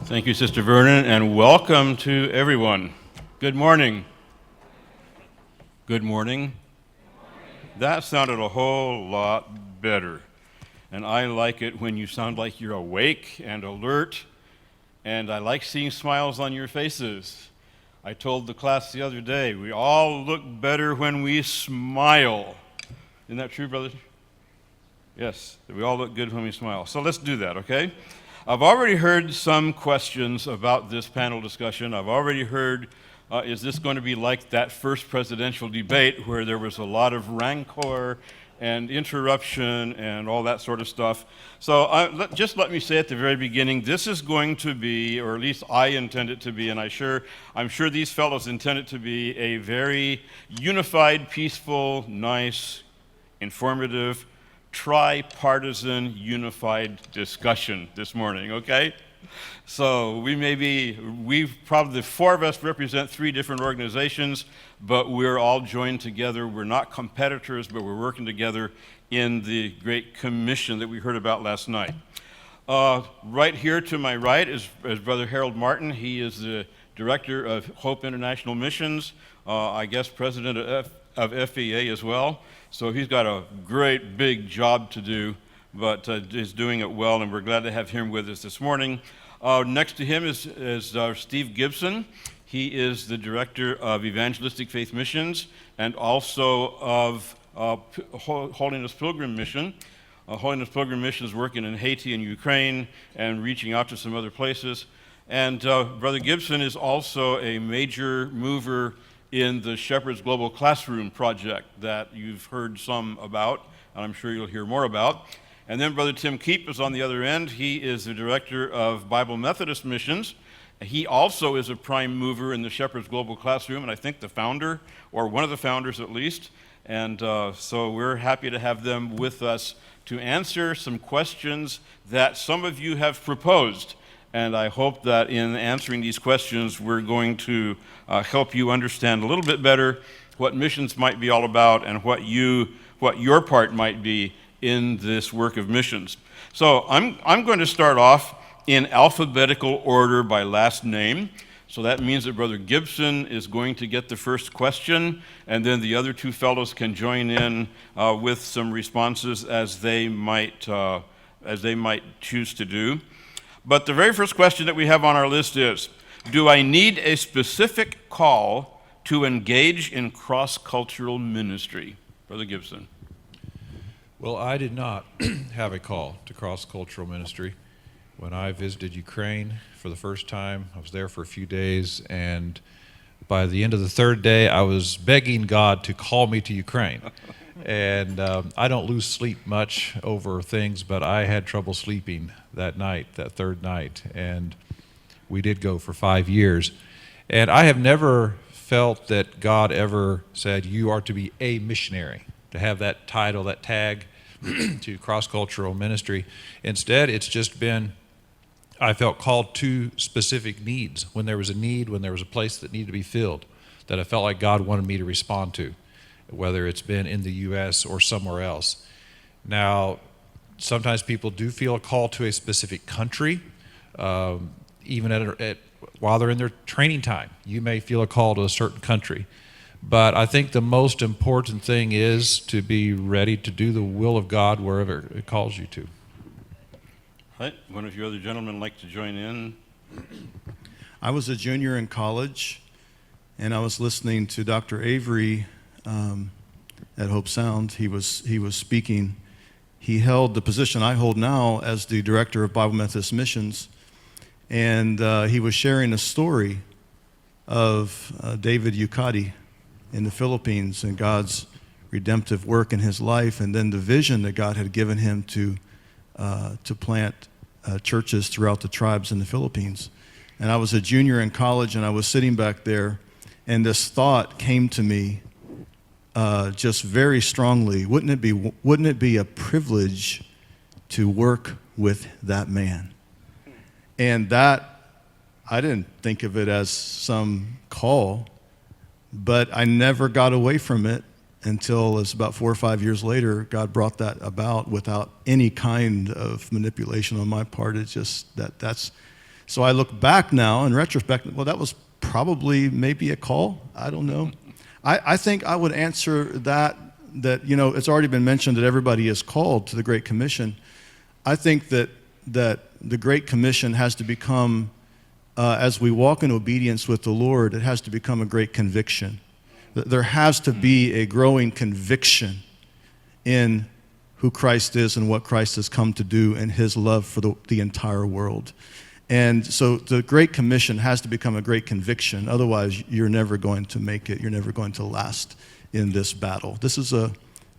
Thank you, Sister Vernon, and welcome to everyone. Good morning. Good morning. That sounded a whole lot better. And I like it when you sound like you're awake and alert, and I like seeing smiles on your faces. I told the class the other day, we all look better when we smile. Isn't that true, brothers? Yes, we all look good when we smile. So let's do that, okay? I've already heard some questions about this panel discussion. I've already heard, is this going to be like that first presidential debate where there was a lot of rancor and interruption and all that sort of stuff? So just let me say at the very beginning, this is going to be, or at least I intend it to be, and I'm sure these fellows intend it to be, a very unified, peaceful, nice, informative, tripartisan, unified discussion this morning, okay? So we've probably, the four of us represent three different organizations, but we're all joined together. We're not competitors, but we're working together in the Great Commission that we heard about last night. Right here to my right is Brother Harold Martin. He is the Director of Hope International Missions, I guess President of FEA as well. So he's got a great big job to do, but is doing it well, and we're glad to have him with us this morning. Next to him is Steve Gibson. He is the Director of Evangelistic Faith Missions and also of Holiness Pilgrim Mission. Holiness Pilgrim Mission is working in Haiti and Ukraine and reaching out to some other places. And Brother Gibson is also a major mover in the Shepherd's Global Classroom project that you've heard some about, and I'm sure you'll hear more about. And then Brother Tim Keep is on the other end. He is the Director of Bible Methodist Missions. He also is a prime mover in the Shepherd's Global Classroom, and I think the founder, or one of the founders at least. And so we're happy to have them with us to answer some questions that some of you have proposed. And I hope that in answering these questions, we're going to help you understand a little bit better what missions might be all about and what your part might be in this work of missions. So I'm going to start off in alphabetical order by last name. So that means that Brother Gibson is going to get the first question, and then the other two fellows can join in with some responses as they might choose to do. But the very first question that we have on our list is, do I need a specific call to engage in cross-cultural ministry? Brother Gibson. Well, I did not have a call to cross-cultural ministry. When I visited Ukraine for the first time, I was there for a few days, and by the end of the third day, I was begging God to call me to Ukraine. And I don't lose sleep much over things, but I had trouble sleeping that night, that third night, and we did go for 5 years. And I have never felt that God ever said, you are to be a missionary, to have that title, that tag to cross-cultural ministry. Instead, it's just been, I felt called to specific needs. When there was a need, when there was a place that needed to be filled, that I felt like God wanted me to respond to, whether it's been in the U.S. or somewhere else. Now, sometimes people do feel a call to a specific country, even while they're in their training time. You may feel a call to a certain country. But I think the most important thing is to be ready to do the will of God wherever it calls you to. Right. One of you other gentlemen like to join in? I was a junior in college, and I was listening to Dr. Avery at Hope Sound. He was speaking. He held the position I hold now as the director of Bible Methodist Missions, and he was sharing a story of David Yucati in the Philippines and God's redemptive work in his life, and then the vision that God had given him to plant churches throughout the tribes in the Philippines. And I was a junior in college, and I was sitting back there, and this thought came to me just very strongly. Wouldn't it be a privilege to work with that man? And that, I didn't think of it as some call, but I never got away from it until it's about 4 or 5 years later, God brought that about without any kind of manipulation on my part. It's just that's So I look back now in retrospect, well, that was probably maybe a call. I don't know. I think I would answer that, it's already been mentioned that everybody is called to the Great Commission. I think that the Great Commission has to become, as we walk in obedience with the Lord, it has to become a great conviction. There has to be a growing conviction in who Christ is and what Christ has come to do and his love for the entire world. And so the Great Commission has to become a great conviction. Otherwise, you're never going to make it. You're never going to last in this battle. This is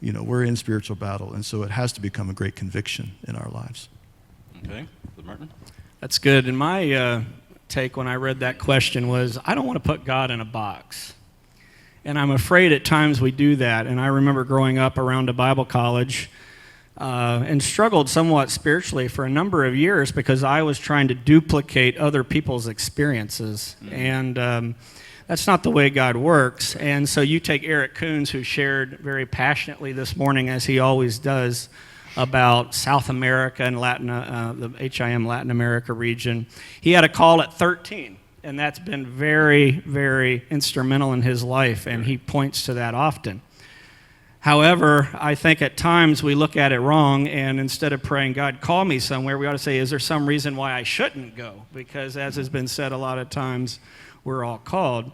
we're in spiritual battle, and so it has to become a great conviction in our lives. Okay, Martin? That's good. And my take when I read that question was, I don't want to put God in a box. And I'm afraid at times we do that. And I remember growing up around a Bible college and struggled somewhat spiritually for a number of years because I was trying to duplicate other people's experiences. And that's not the way God works. And so you take Eric Coons, who shared very passionately this morning, as he always does, about South America and the HIM Latin America region. He had a call at 13, and that's been very, very instrumental in his life, and he points to that often. However, I think at times we look at it wrong, and instead of praying, God, call me somewhere, we ought to say, is there some reason why I shouldn't go? Because as has been said a lot of times, we're all called.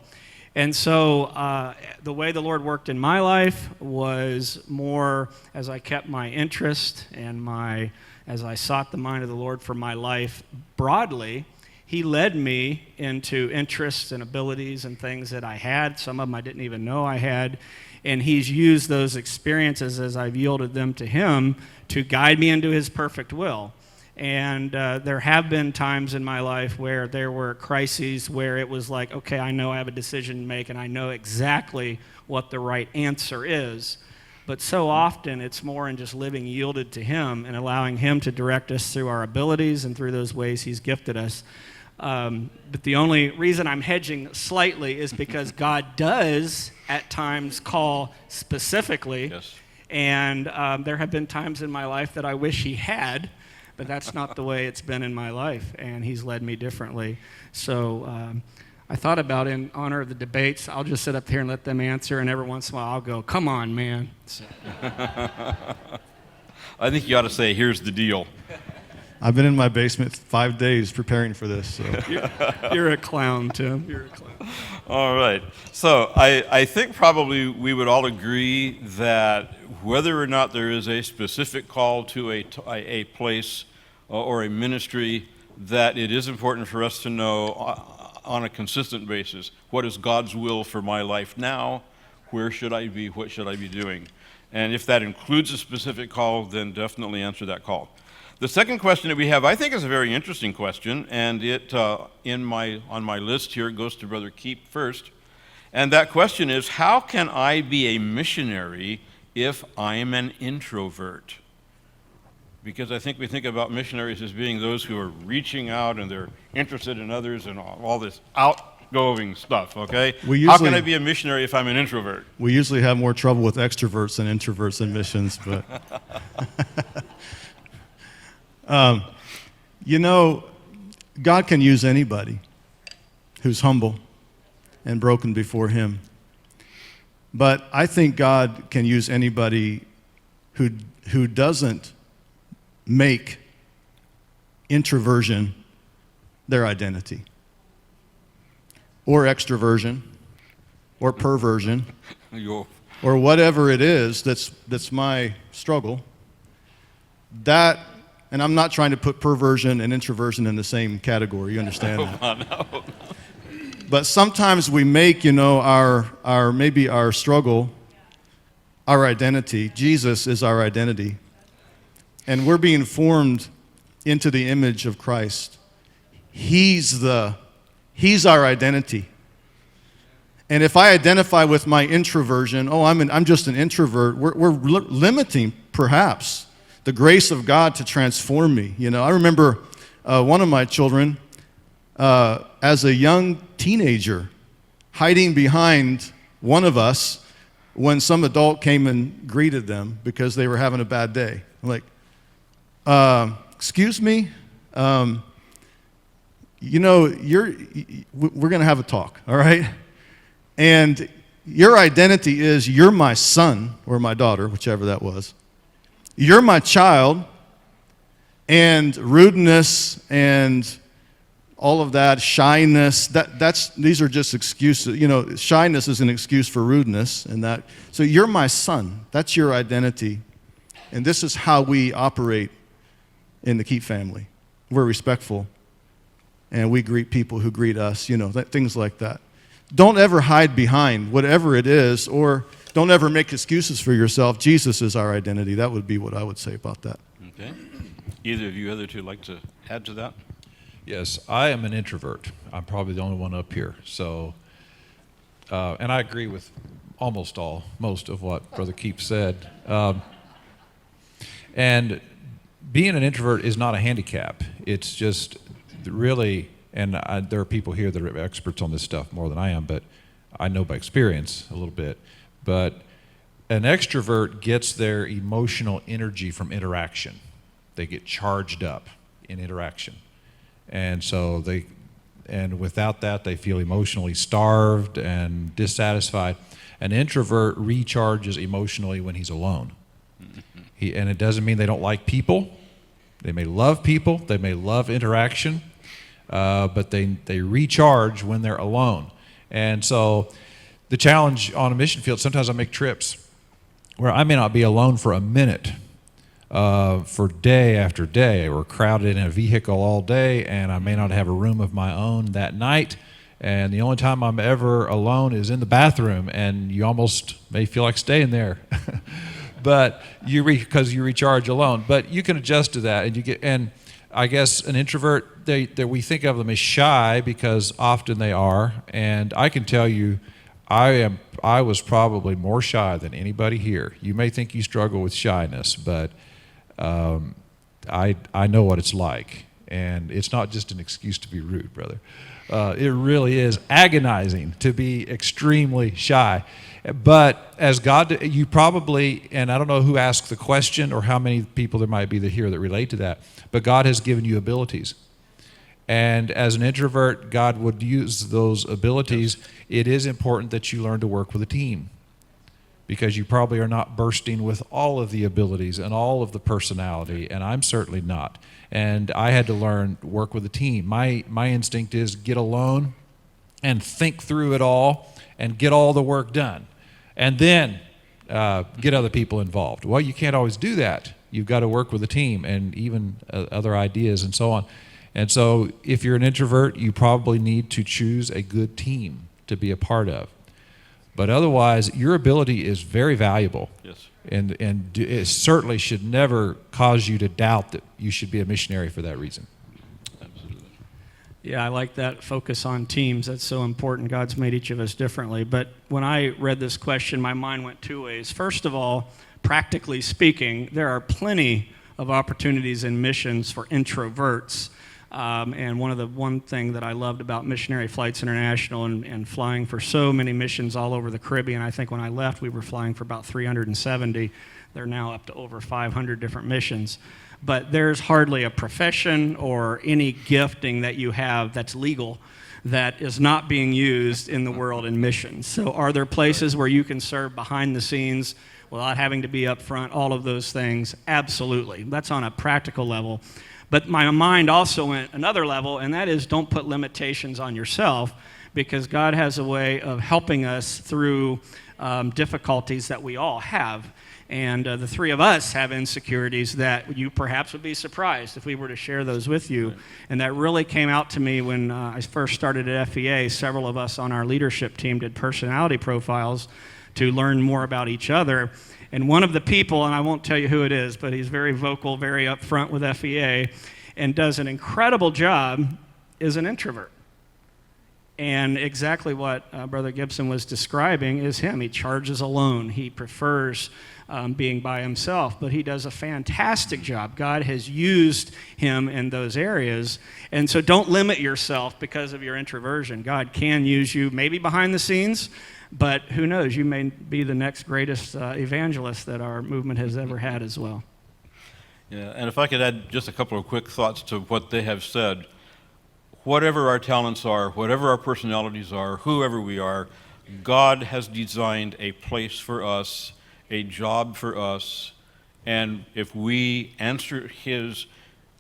And so the way the Lord worked in my life was more as I kept my interest and as I sought the mind of the Lord for my life broadly, he led me into interests and abilities and things that I had. Some of them I didn't even know I had. And he's used those experiences as I've yielded them to him to guide me into his perfect will. And there have been times in my life where there were crises where it was like, okay, I know I have a decision to make and I know exactly what the right answer is. But so often it's more in just living yielded to him and allowing him to direct us through our abilities and through those ways he's gifted us. But the only reason I'm hedging slightly is because God does at times call specifically. Yes. And there have been times in my life that I wish he had, but that's not the way it's been in my life, and he's led me differently. So I thought about, in honor of the debates, I'll just sit up here and let them answer, and every once in a while I'll go, come on, man. So. I think you ought to say, here's the deal. I've been in my basement 5 days preparing for this. So. You're a clown, Tim. You're a clown. All right. So I think probably we would all agree that whether or not there is a specific call to a place or a ministry, that it is important for us to know on a consistent basis, what is God's will for my life now? Where should I be? What should I be doing? And if that includes a specific call, then definitely answer that call. The second question that we have, I think, is a very interesting question, and it on my list here, it goes to Brother Keep first. And that question is, how can I be a missionary if I am an introvert? Because I think we think about missionaries as being those who are reaching out and they're interested in others and all this outgoing stuff, okay? How can I be a missionary if I'm an introvert? We usually have more trouble with extroverts than introverts in missions, but... God can use anybody who's humble and broken before him. But I think God can use anybody who doesn't make introversion their identity, or extroversion, or perversion, or whatever it is that's my struggle. And I'm not trying to put perversion and introversion in the same category. You understand that? No. But sometimes we make, maybe our struggle, our identity. Jesus is our identity. And we're being formed into the image of Christ. He's our identity. And if I identify with my introversion, I'm just an introvert, we're limiting, perhaps, the grace of God to transform me. I remember one of my children, as a young teenager, hiding behind one of us when some adult came and greeted them because they were having a bad day. I'm like, excuse me, we're going to have a talk, all right? And your identity is you're my son or my daughter, whichever that was. You're my child, and rudeness and all of that, shyness, these are just excuses. Shyness is an excuse for rudeness and that. So you're my son. That's your identity. And this is how we operate in the Keep family. We're respectful. And we greet people who greet us, things like that. Don't ever hide behind whatever it is, or don't ever make excuses for yourself. Jesus is our identity. That would be what I would say about that. Okay. Either of you other two like to add to that? Yes, I am an introvert. I'm probably the only one up here. So, and I agree with most of what Brother Keep said. And being an introvert is not a handicap. It's just really, and there are people here that are experts on this stuff more than I am, but I know by experience a little bit. But an extrovert gets their emotional energy from interaction. They get charged up in interaction. And so without that, they feel emotionally starved and dissatisfied. An introvert recharges emotionally when he's alone. And it doesn't mean they don't like people. They may love people. They may love interaction. But they recharge when they're alone. And so the challenge on a mission field, sometimes I make trips where I may not be alone for a minute. For day after day. We're crowded in a vehicle all day, and I may not have a room of my own that night. And the only time I'm ever alone is in the bathroom, and you almost may feel like staying there. But because you recharge alone. But you can adjust to that, and I guess an introvert, we think of them as shy because often they are. And I can tell you, I was probably more shy than anybody here. You may think you struggle with shyness, but I know what it's like, and it's not just an excuse to be rude, brother. It really is agonizing to be extremely shy. But as God, you probably, and I don't know who asked the question or how many people there might be here that relate to that, but God has given you abilities. And as an introvert, God would use those abilities. It is important that you learn to work with a team, because you probably are not bursting with all of the abilities and all of the personality, and I'm certainly not. And I had to learn to work with a team. My instinct is get alone and think through it all and get all the work done, and then get other people involved. Well, you can't always do that. You've got to work with a team and even other ideas and so on. And so if you're an introvert, you probably need to choose a good team to be a part of. But otherwise, your ability is very valuable. Yes. And it certainly should never cause you to doubt that you should be a missionary for that reason. Absolutely. Yeah, I like that focus on teams. That's so important. God's made each of us differently. But when I read this question, my mind went two ways. First of all, practically speaking, there are plenty of opportunities in missions for introverts. And one thing that I loved about Missionary Flights International and flying for so many missions all over the Caribbean, I think when I left, we were flying for about 370. They're now up to over 500 different missions. But there's hardly a profession or any gifting that you have that's legal that is not being used in the world in missions. So are there places where you can serve behind the scenes without having to be up front, all of those things? Absolutely. That's on a practical level. But my mind also went another level, and that is don't put limitations on yourself, because God has a way of helping us through difficulties that we all have. And the three of us have insecurities that you perhaps would be surprised if we were to share those with you. Right. And that really came out to me when I first started at FEA. Several of us on our leadership team did personality profiles to learn more about each other. And one of the people, and I won't tell you who it is, but he's very vocal, very upfront with FEA, and does an incredible job, is an introvert. And exactly what Brother Gibson was describing is him. He charges alone. He prefers being by himself, but he does a fantastic job. God has used him in those areas. And so don't limit yourself because of your introversion. God can use you maybe behind the scenes, but who knows, you may be the next greatest evangelist that our movement has ever had as well. Yeah, and if I could add just a couple of quick thoughts to what they have said. whatever our talents are, whatever our personalities are, whoever we are, God has designed a place for us, a job for us, and if we answer His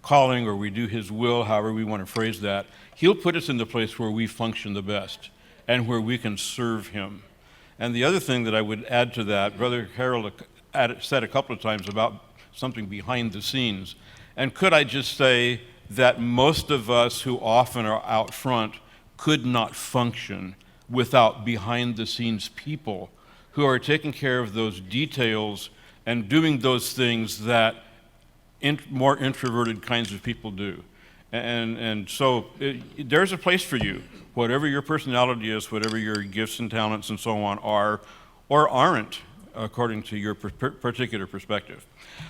calling or we do His will, however we want to phrase that, He'll put us in the place where we function the best and where we can serve Him. And the other thing that I would add to that, Brother Harold said a couple of times about something behind the scenes. And could I just say that most of us who often are out front could not function without behind the scenes people who are taking care of those details and doing those things that more introverted kinds of people do. And so there's a place for you, whatever your personality is, whatever your gifts and talents and so on are or aren't, according to your particular perspective.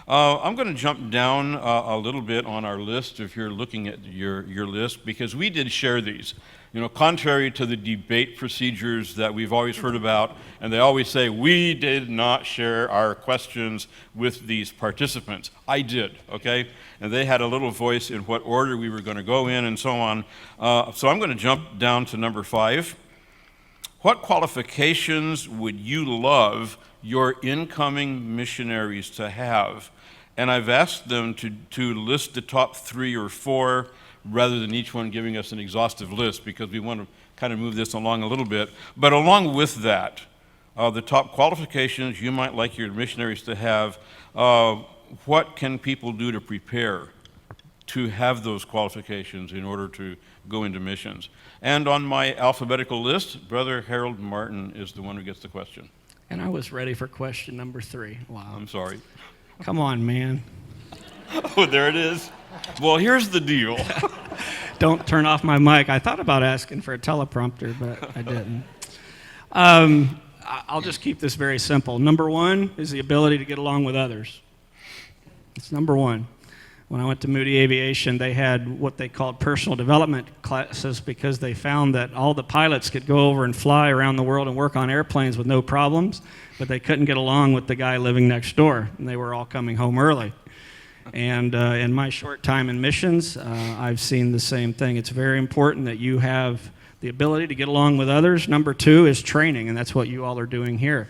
I'm going to jump down a little bit on our list if you're looking at your list, because we did share these. You know, contrary to the debate procedures that we've always heard about, and they always say, we did not share our questions with these participants. I did, okay? And they had a little voice in what order we were going to go in and so on. So I'm going to jump down to number 5. What qualifications would you love your incoming missionaries to have? And I've asked them to list the top 3 or 4 rather than each one giving us an exhaustive list, because we want to kind of move this along a little bit. But along with that, the top qualifications you might like your missionaries to have, what can people do to prepare to have those qualifications in order to go into missions? And on my alphabetical list, Brother Harold Martin is the one who gets the question. And I was ready for question number 3. Wow. I'm sorry. Come on, man. Oh, there it is. Well, here's the deal. Don't turn off my mic. I thought about asking for a teleprompter, but I didn't. I'll just keep this very simple. Number 1 is the ability to get along with others. It's number 1. When I went to Moody Aviation, they had what they called personal development classes, because they found that all the pilots could go over and fly around the world and work on airplanes with no problems, but they couldn't get along with the guy living next door, and they were all coming home early. And in my short time in missions, I've seen the same thing. It's very important that you have the ability to get along with others. Number 2 is training, and that's what you all are doing here.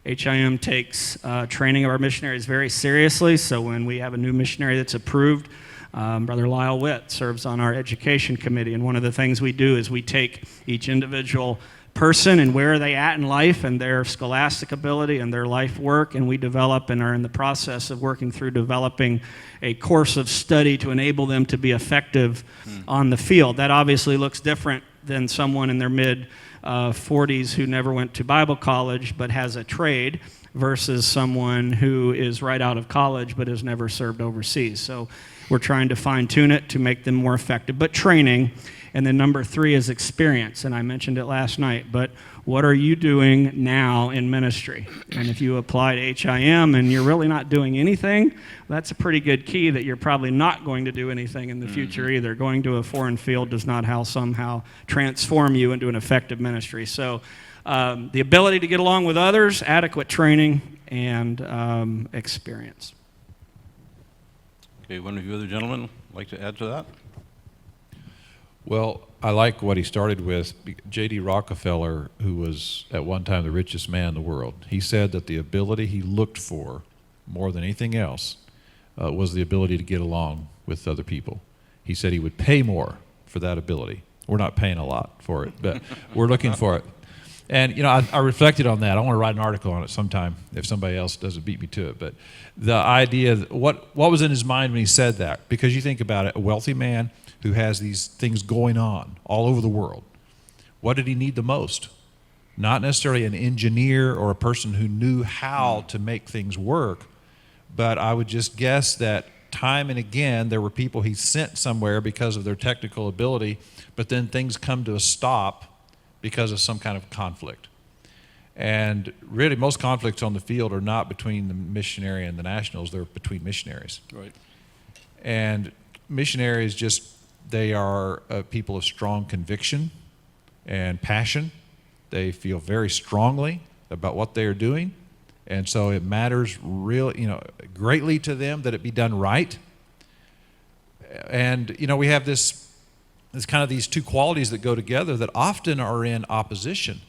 HIM takes training of our missionaries very seriously, so when we have a new missionary that's approved, Brother Lyle Witt serves on our education committee, and one of the things we do is we take each individual person and where are they at in life and their scholastic ability and their life work, and we develop and are in the process of working through developing a course of study to enable them to be effective on the field. That obviously looks different than someone in their mid-40s who never went to Bible college but has a trade versus someone who is right out of college but has never served overseas. So we're trying to fine-tune it to make them more effective. But training. And then number 3 is experience, and I mentioned it last night, but what are you doing now in ministry? And if you apply to HIM and you're really not doing anything, that's a pretty good key that you're probably not going to do anything in the future either. Going to a foreign field does not somehow transform you into an effective ministry. So the ability to get along with others, adequate training, and experience. Okay, one of you other gentlemen like to add to that? Well, I like what he started with. J.D. Rockefeller, who was at one time the richest man in the world, he said that the ability he looked for more than anything else was the ability to get along with other people. He said he would pay more for that ability. We're not paying a lot for it, but we're looking for it. And, you know, I reflected on that. I want to write an article on it sometime if somebody else doesn't beat me to it. But the idea, what was in his mind when he said that? Because you think about it, a wealthy man who has these things going on all over the world, what did he need the most? Not necessarily an engineer or a person who knew how to make things work, but I would just guess that time and again there were people he sent somewhere because of their technical ability, but then things come to a stop because of some kind of conflict. And really most conflicts on the field are not between the missionary and the nationals, they're between missionaries. Right. And missionaries just, they are people of strong conviction and passion. They feel very strongly about what they are doing. And so it matters greatly to them that it be done right. And, we have this it's kind of these two qualities that go together that often are in opposition.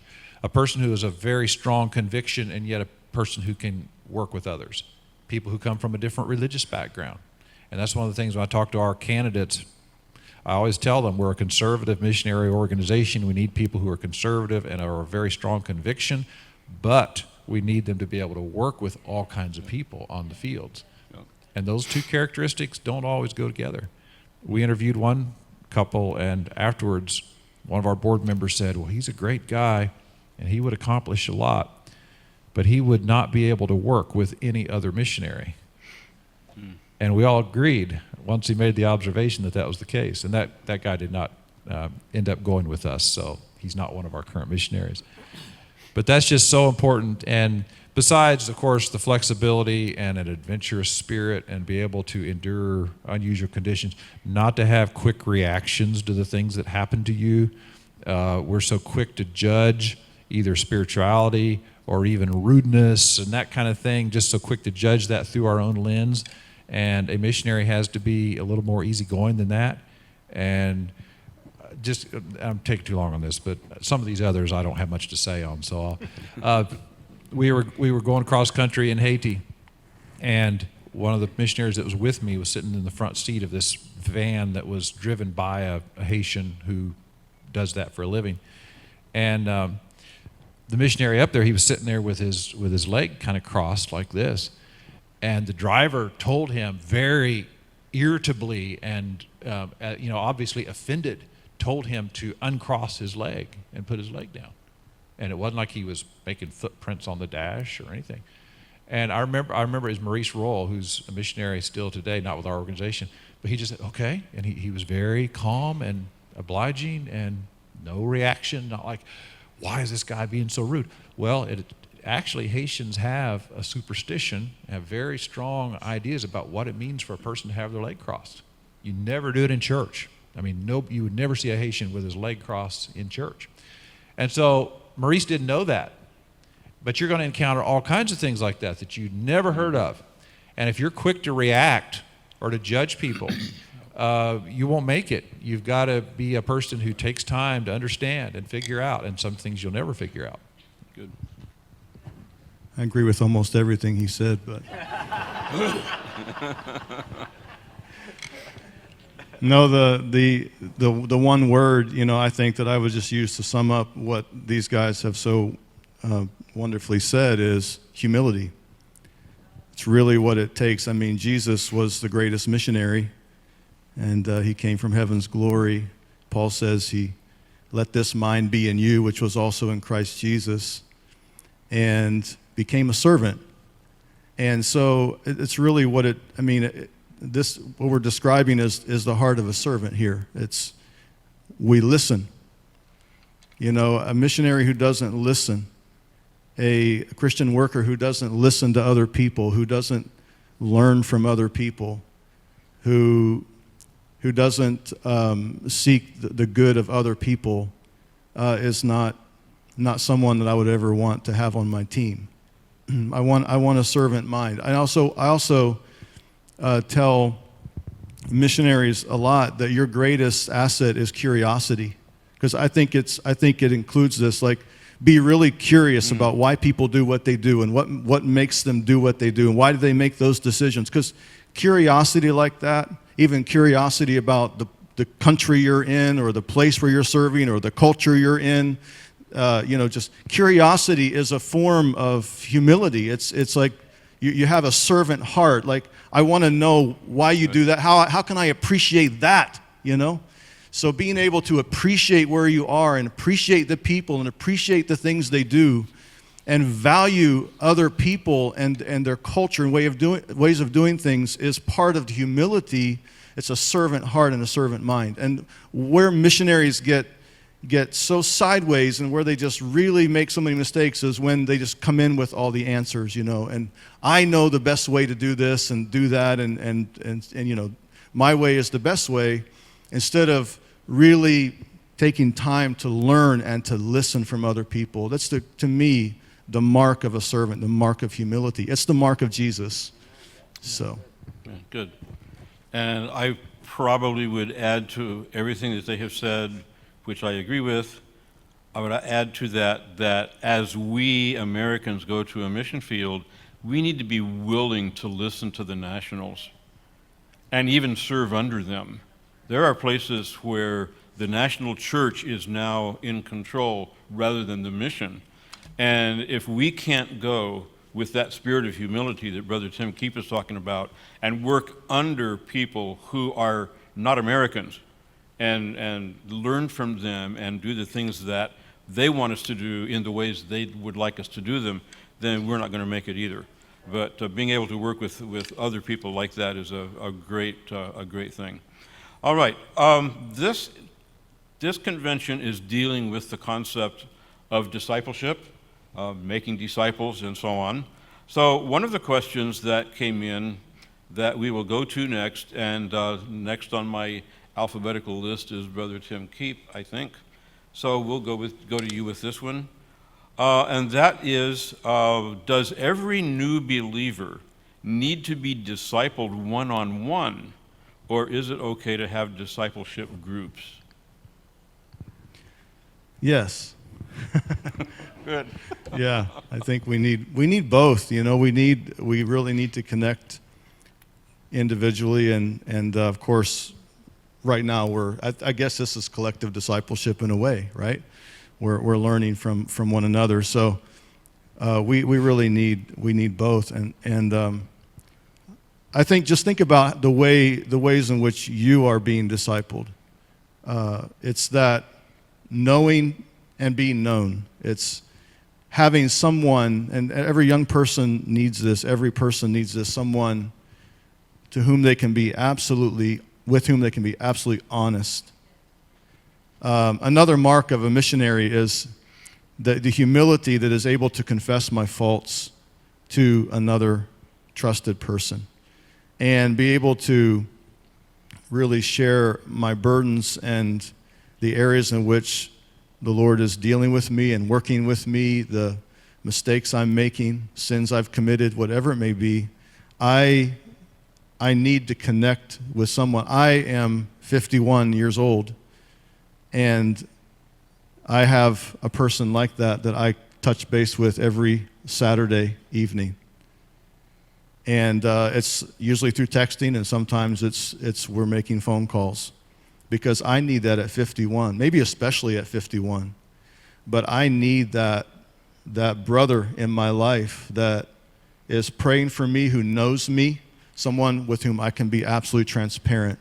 A person who has a very strong conviction and yet a person who can work with others. People who come from a different religious background. And that's one of the things when I talk to our candidates, I always tell them we're a conservative missionary organization. We need people who are conservative and are a very strong conviction, but we need them to be able to work with all kinds of people on the fields. And those two characteristics don't always go together. We interviewed one couple, and afterwards, one of our board members said, well, he's a great guy, and he would accomplish a lot, but he would not be able to work with any other missionary. And we all agreed once he made the observation that that was the case. And that guy did not end up going with us, so he's not one of our current missionaries. But that's just so important. And besides, of course, the flexibility and an adventurous spirit and be able to endure unusual conditions, not to have quick reactions to the things that happen to you. We're so quick to judge either spirituality or even rudeness and that kind of thing, just so quick to judge that through our own lens. And a missionary has to be a little more easygoing than that. And just, I'm taking too long on this, but some of these others I don't have much to say on. So we were going cross country in Haiti, and one of the missionaries that was with me was sitting in the front seat of this van that was driven by a Haitian who does that for a living. And the missionary up there, he was sitting there with his leg kind of crossed like this. And the driver told him very irritably and obviously offended, told him to uncross his leg and put his leg down. And it wasn't like he was making footprints on the dash or anything. And I remember it was Maurice Roll, who's a missionary still today, not with our organization, but he just said, okay. And he was very calm and obliging and no reaction, not like, why is this guy being so rude? Well, actually, Haitians have a superstition, have very strong ideas about what it means for a person to have their leg crossed. You never do it in church. I mean, you would never see a Haitian with his leg crossed in church. And so Maurice didn't know that. But you're going to encounter all kinds of things like that you'd never heard of. And if you're quick to react or to judge people, you won't make it. You've got to be a person who takes time to understand and figure out, and some things you'll never figure out. Good. I agree with almost everything he said, but no, the one word, I think that I would just use to sum up what these guys have so wonderfully said is humility. It's really what it takes. I mean, Jesus was the greatest missionary, and he came from heaven's glory. Paul says he let this mind be in you, which was also in Christ Jesus, and became a servant. And so it's really what what we're describing is the heart of a servant here. We listen. A missionary who doesn't listen, a Christian worker who doesn't listen to other people, who doesn't learn from other people, who doesn't seek the good of other people is not someone that I would ever want to have on my team. I want a servant mind. I also tell missionaries a lot that your greatest asset is curiosity, because I think it includes this, like, be really curious about why people do what they do and what makes them do what they do and why do they make those decisions. Because curiosity like that, even curiosity about the country you're in or the place where you're serving or the culture you're in, just curiosity is a form of humility. It's like you have a servant heart. Like, I want to know why you do that. How can I appreciate that, So being able to appreciate where you are and appreciate the people and appreciate the things they do and value other people and their culture and ways of doing things is part of the humility. It's a servant heart and a servant mind. And where missionaries get so sideways and where they just really make so many mistakes is when they just come in with all the answers, and I know the best way to do this and do that and my way is the best way, instead of really taking time to learn and to listen from other people. That's to me the mark of a servant, the mark of humility. It's the mark of Jesus. So Yeah, good. And I probably would add to everything that they have said, which I agree with. I would add to that as we Americans go to a mission field, we need to be willing to listen to the nationals and even serve under them. There are places where the national church is now in control rather than the mission. And if we can't go with that spirit of humility that Brother Tim Keep is talking about and work under people who are not Americans and learn from them and do the things that they want us to do in the ways they would like us to do them, then we're not going to make it either. But being able to work with other people like that is a great thing. All right, this convention is dealing with the concept of discipleship, making disciples, and so on. So one of the questions that came in that we will go to next, and next on my alphabetical list is Brother Tim Keep, I think. So we'll go to you with this one. And that is, does every new believer need to be discipled one-on-one, or is it okay to have discipleship groups? Yes. Good. Yeah, I think we need both. You know, we really need to connect individually, and of course, right now I guess this is collective discipleship in a way, right? We're learning from one another. So we really need both, and I think just think about the ways in which you are being discipled. It's that knowing and being known. It's having someone, and every young person needs this. Every person needs this. Someone with whom they can be absolutely honest. Another mark of a missionary is the humility that is able to confess my faults to another trusted person and be able to really share my burdens and the areas in which the Lord is dealing with me and working with me, the mistakes I'm making, sins I've committed, whatever it may be. I need to connect with someone. I am 51 years old, and I have a person like that I touch base with every Saturday evening. And it's usually through texting, and sometimes it's we're making phone calls, because I need that at 51, maybe especially at 51. But I need that brother in my life that is praying for me, who knows me, someone with whom I can be absolutely transparent,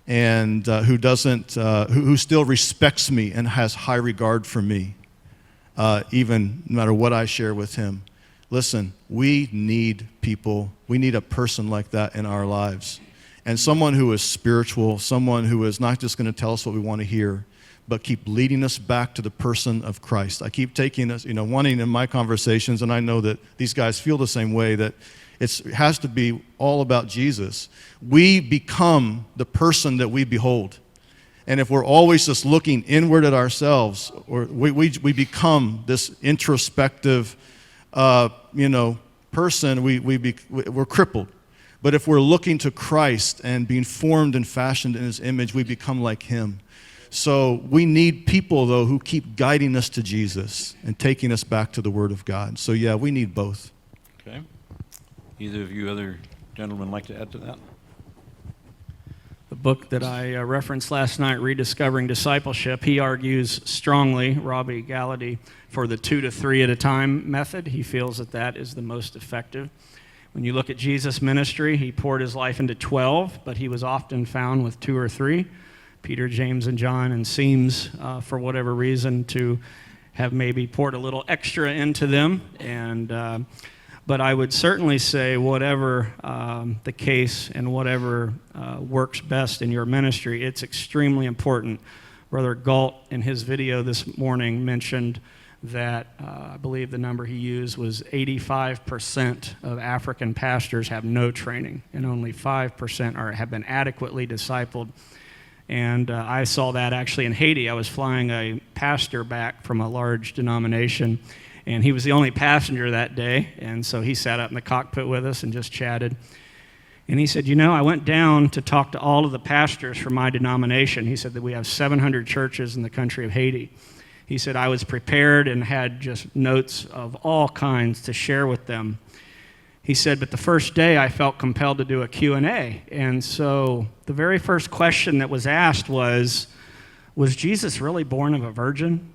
and who still respects me and has high regard for me, even no matter what I share with him. Listen, we need people. We need a person like that in our lives. And someone who is spiritual, someone who is not just going to tell us what we want to hear, but keep leading us back to the person of Christ. I keep taking us, wanting in my conversations, and I know that these guys feel the same way, that it has to be all about Jesus. We become the person that we behold. And if we're always just looking inward at ourselves, or we become this introspective person, we're crippled. But if we're looking to Christ and being formed and fashioned in his image, we become like him. So we need people, though, who keep guiding us to Jesus and taking us back to the Word of God. So yeah, we need both. Okay. Either of you other gentlemen like to add to that? The book that I referenced last night, Rediscovering Discipleship, he argues strongly, Robbie Gallaty, for the 2 to 3 at a time method. He feels that is the most effective. When you look at Jesus' ministry, he poured his life into 12, but he was often found with 2 or 3, Peter, James, and John, and seems, for whatever reason, to have maybe poured a little extra into them. But I would certainly say whatever the case and whatever works best in your ministry, it's extremely important. Brother Galt, in his video this morning, mentioned that I believe the number he used was 85% of African pastors have no training, and only 5% have been adequately discipled. And I saw that actually in Haiti. I was flying a pastor back from a large denomination, and he was the only passenger that day, and so he sat up in the cockpit with us and just chatted. And he said, I went down to talk to all of the pastors from my denomination. He said that we have 700 churches in the country of Haiti. He said, I was prepared and had just notes of all kinds to share with them. He said, but the first day I felt compelled to do a Q&A. And so the very first question that was asked was Jesus really born of a virgin?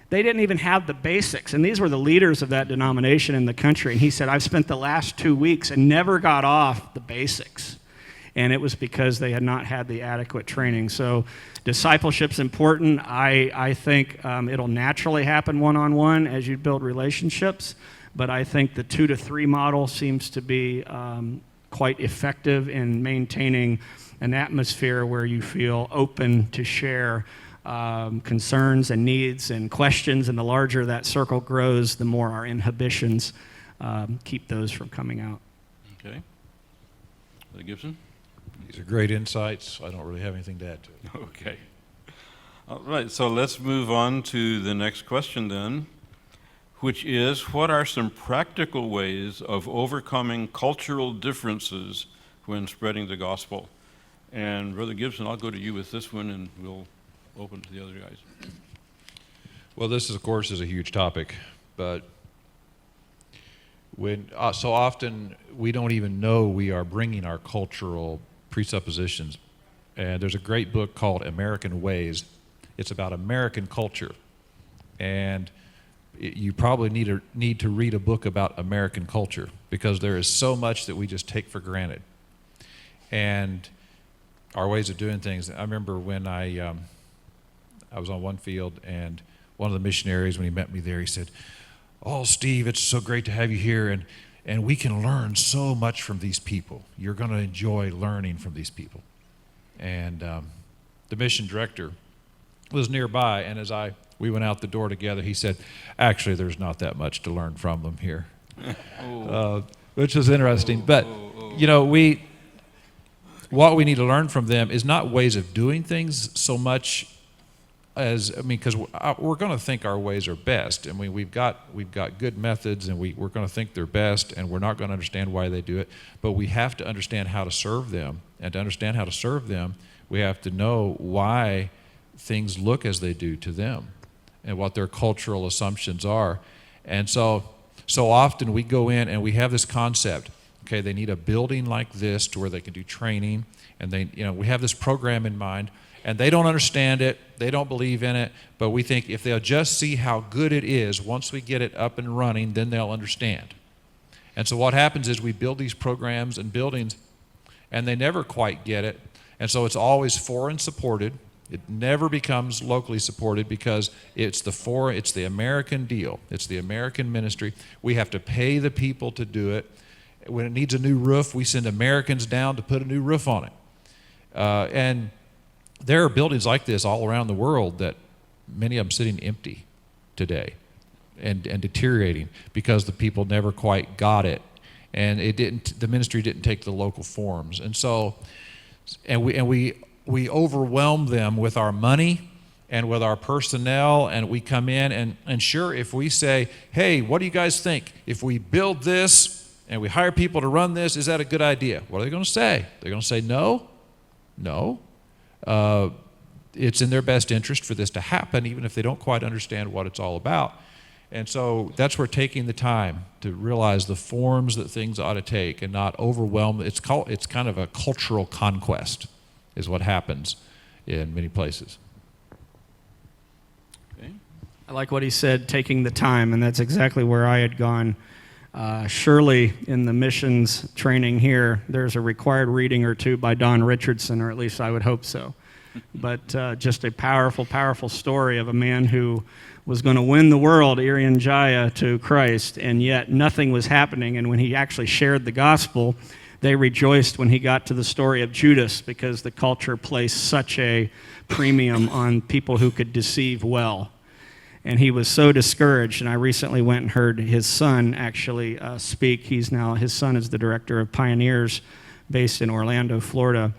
They didn't even have the basics. And these were the leaders of that denomination in the country. And he said, I've spent the last 2 weeks and never got off the basics. And it was because they had not had the adequate training. So discipleship's important. I think it'll naturally happen one-on-one as you build relationships. But I think the 2 to 3 model seems to be quite effective in maintaining an atmosphere where you feel open to share concerns and needs and questions. And the larger that circle grows, the more our inhibitions keep those from coming out. Okay. Brother Gibson? These are great insights. I don't really have anything to add to it. Okay. All right, so let's move on to the next question then, which is, what are some practical ways of overcoming cultural differences when spreading the gospel? And Brother Gibson, I'll go to you with this one, and we'll open to the other guys. Well, this, of course, is a huge topic, but when so often we don't even know we are bringing our cultural presuppositions. And there's a great book called American Ways. It's about American culture, and you probably need to read a book about American culture, because there is so much that we just take for granted, and our ways of doing things. I remember when I was on one field, and one of the missionaries, when he met me there, he said, "Oh, Steve, it's so great to have you here, and we can learn so much from these people. You're going to enjoy learning from these people." And the mission director was nearby, and as we went out the door together, he said, "Actually, there's not that much to learn from them here," which was interesting. But what we need to learn from them is not ways of doing things so much as, because we're going to think our ways are best. I mean, we've got good methods, and we're going to think they're best, and we're not going to understand why they do it. But we have to understand how to serve them, and to understand how to serve them, we have to know why things look as they do to them, and what their cultural assumptions are. And so often we go in and we have this concept. Okay, they need a building like this to where they can do training, and we have this program in mind. And they don't understand it, they don't believe in it, but we think if they'll just see how good it is, once we get it up and running, then they'll understand. And so what happens is we build these programs and buildings, and they never quite get it. And so it's always foreign supported. It never becomes locally supported, because it's the American deal. It's the American ministry. We have to pay the people to do it. When it needs a new roof, we send Americans down to put a new roof on it. And there are buildings like this all around the world that many of them sitting empty today and deteriorating, because the people never quite got it, and the ministry didn't take the local forms. And so we overwhelm them with our money and with our personnel, and we come in and sure, if we say, "Hey, what do you guys think? If we build this and we hire people to run this, is that a good idea?" What are they going to say? They're going to say no. It's in their best interest for this to happen, even if they don't quite understand what it's all about. And so that's where taking the time to realize the forms that things ought to take and not overwhelm. It's kind of a cultural conquest is what happens in many places. Okay. I like what he said, taking the time, and that's exactly where I had gone. Surely in the missions training here, there's a required reading or two by Don Richardson, or at least I would hope so. But just a powerful, powerful story of a man who was going to win the world, Irian Jaya, to Christ, and yet nothing was happening. And when he actually shared the gospel, they rejoiced when he got to the story of Judas, because the culture placed such a premium on people who could deceive well. And he was so discouraged, and I recently went and heard his son actually speak. His son is the director of Pioneers based in Orlando, Florida.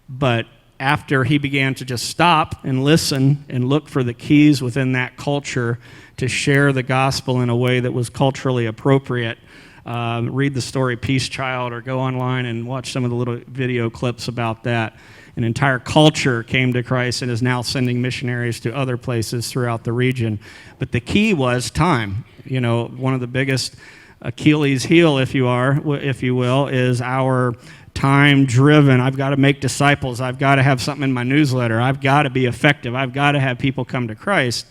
But after he began to just stop and listen and look for the keys within that culture to share the gospel in a way that was culturally appropriate, read the story Peace Child or go online and watch some of the little video clips about that. An entire culture came to Christ and is now sending missionaries to other places throughout the region. But the key was time. You know, one of the biggest Achilles' heel, if you will, is our time-driven. I've got to make disciples. I've got to have something in my newsletter. I've got to be effective. I've got to have people come to Christ.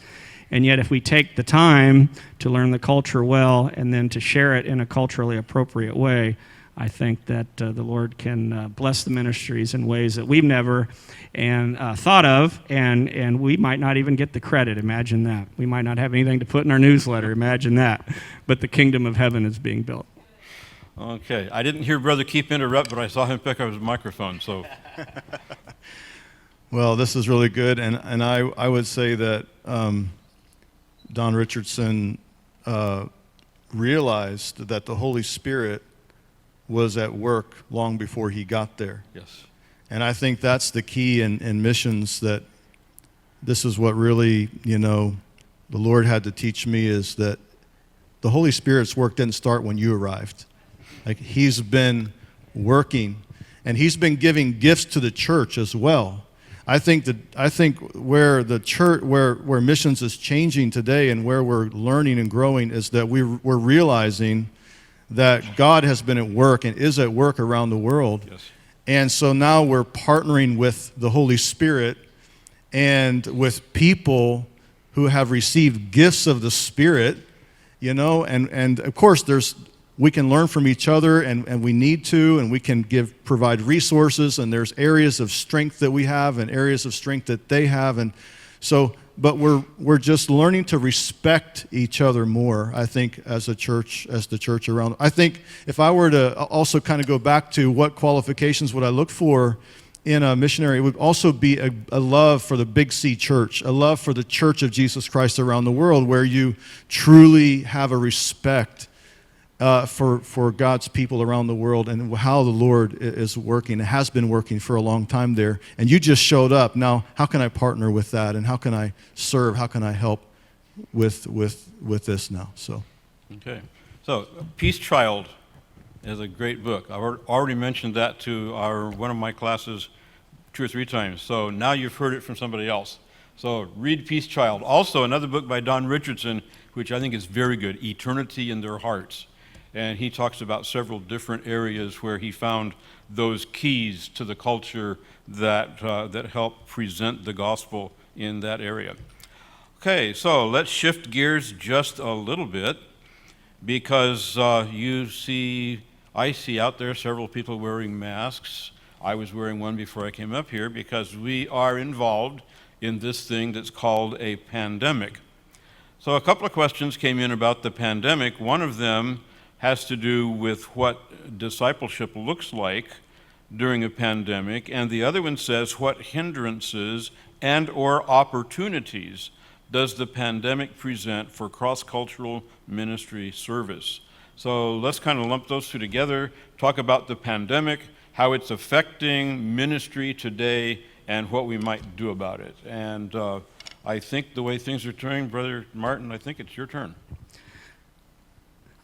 And yet if we take the time to learn the culture well and then to share it in a culturally appropriate way, I think that the Lord can bless the ministries in ways that we've never thought of, and we might not even get the credit. Imagine that. We might not have anything to put in our newsletter. Imagine that. But the kingdom of heaven is being built. Okay. I didn't hear Brother Keep interrupt, but I saw him pick up his microphone, so. Well, this is really good, and I would say that Don Richardson realized that the Holy Spirit was at work long before he got there. Yes. And I think that's the key in missions, that this is what really, the Lord had to teach me, is that the Holy Spirit's work didn't start when you arrived. Like, he's been working, and he's been giving gifts to the church as well. I think where the church, where missions is changing today and where we're learning and growing is that we're realizing that God has been at work and is at work around the world. Yes. And so now we're partnering with the Holy Spirit and with people who have received gifts of the Spirit, and of course we can learn from each other, and we need to, and we can provide resources, and there's areas of strength that we have and areas of strength that they have, and so, but we're just learning to respect each other more, I think, as a church, as the church around. I think if I were to also kind of go back to what qualifications would I look for in a missionary, it would also be a love for the Big C church, a love for the Church of Jesus Christ around the world, where you truly have a respect for God's people around the world and how the Lord is working, has been working for a long time there. And you just showed up. Now, how can I partner with that? And how can I serve? How can I help with this now? So, Okay. So, Peace Child is a great book. I've already mentioned that to one of my classes 2 or 3 times. So now you've heard it from somebody else. So read Peace Child. Also, another book by Don Richardson, which I think is very good, Eternity in Their Hearts. And he talks about several different areas where he found those keys to the culture that help present the gospel in that area. Okay, so let's shift gears just a little bit, because I see out there several people wearing masks. I was wearing one before I came up here, because we are involved in this thing that's called a pandemic. So a couple of questions came in about the pandemic. One of them has to do with what discipleship looks like during a pandemic, and the other one says, what hindrances and or opportunities does the pandemic present for cross-cultural ministry service? So let's kind of lump those two together, talk about the pandemic, how it's affecting ministry today, and what we might do about it. And I think the way things are turning, Brother Martin, I think it's your turn.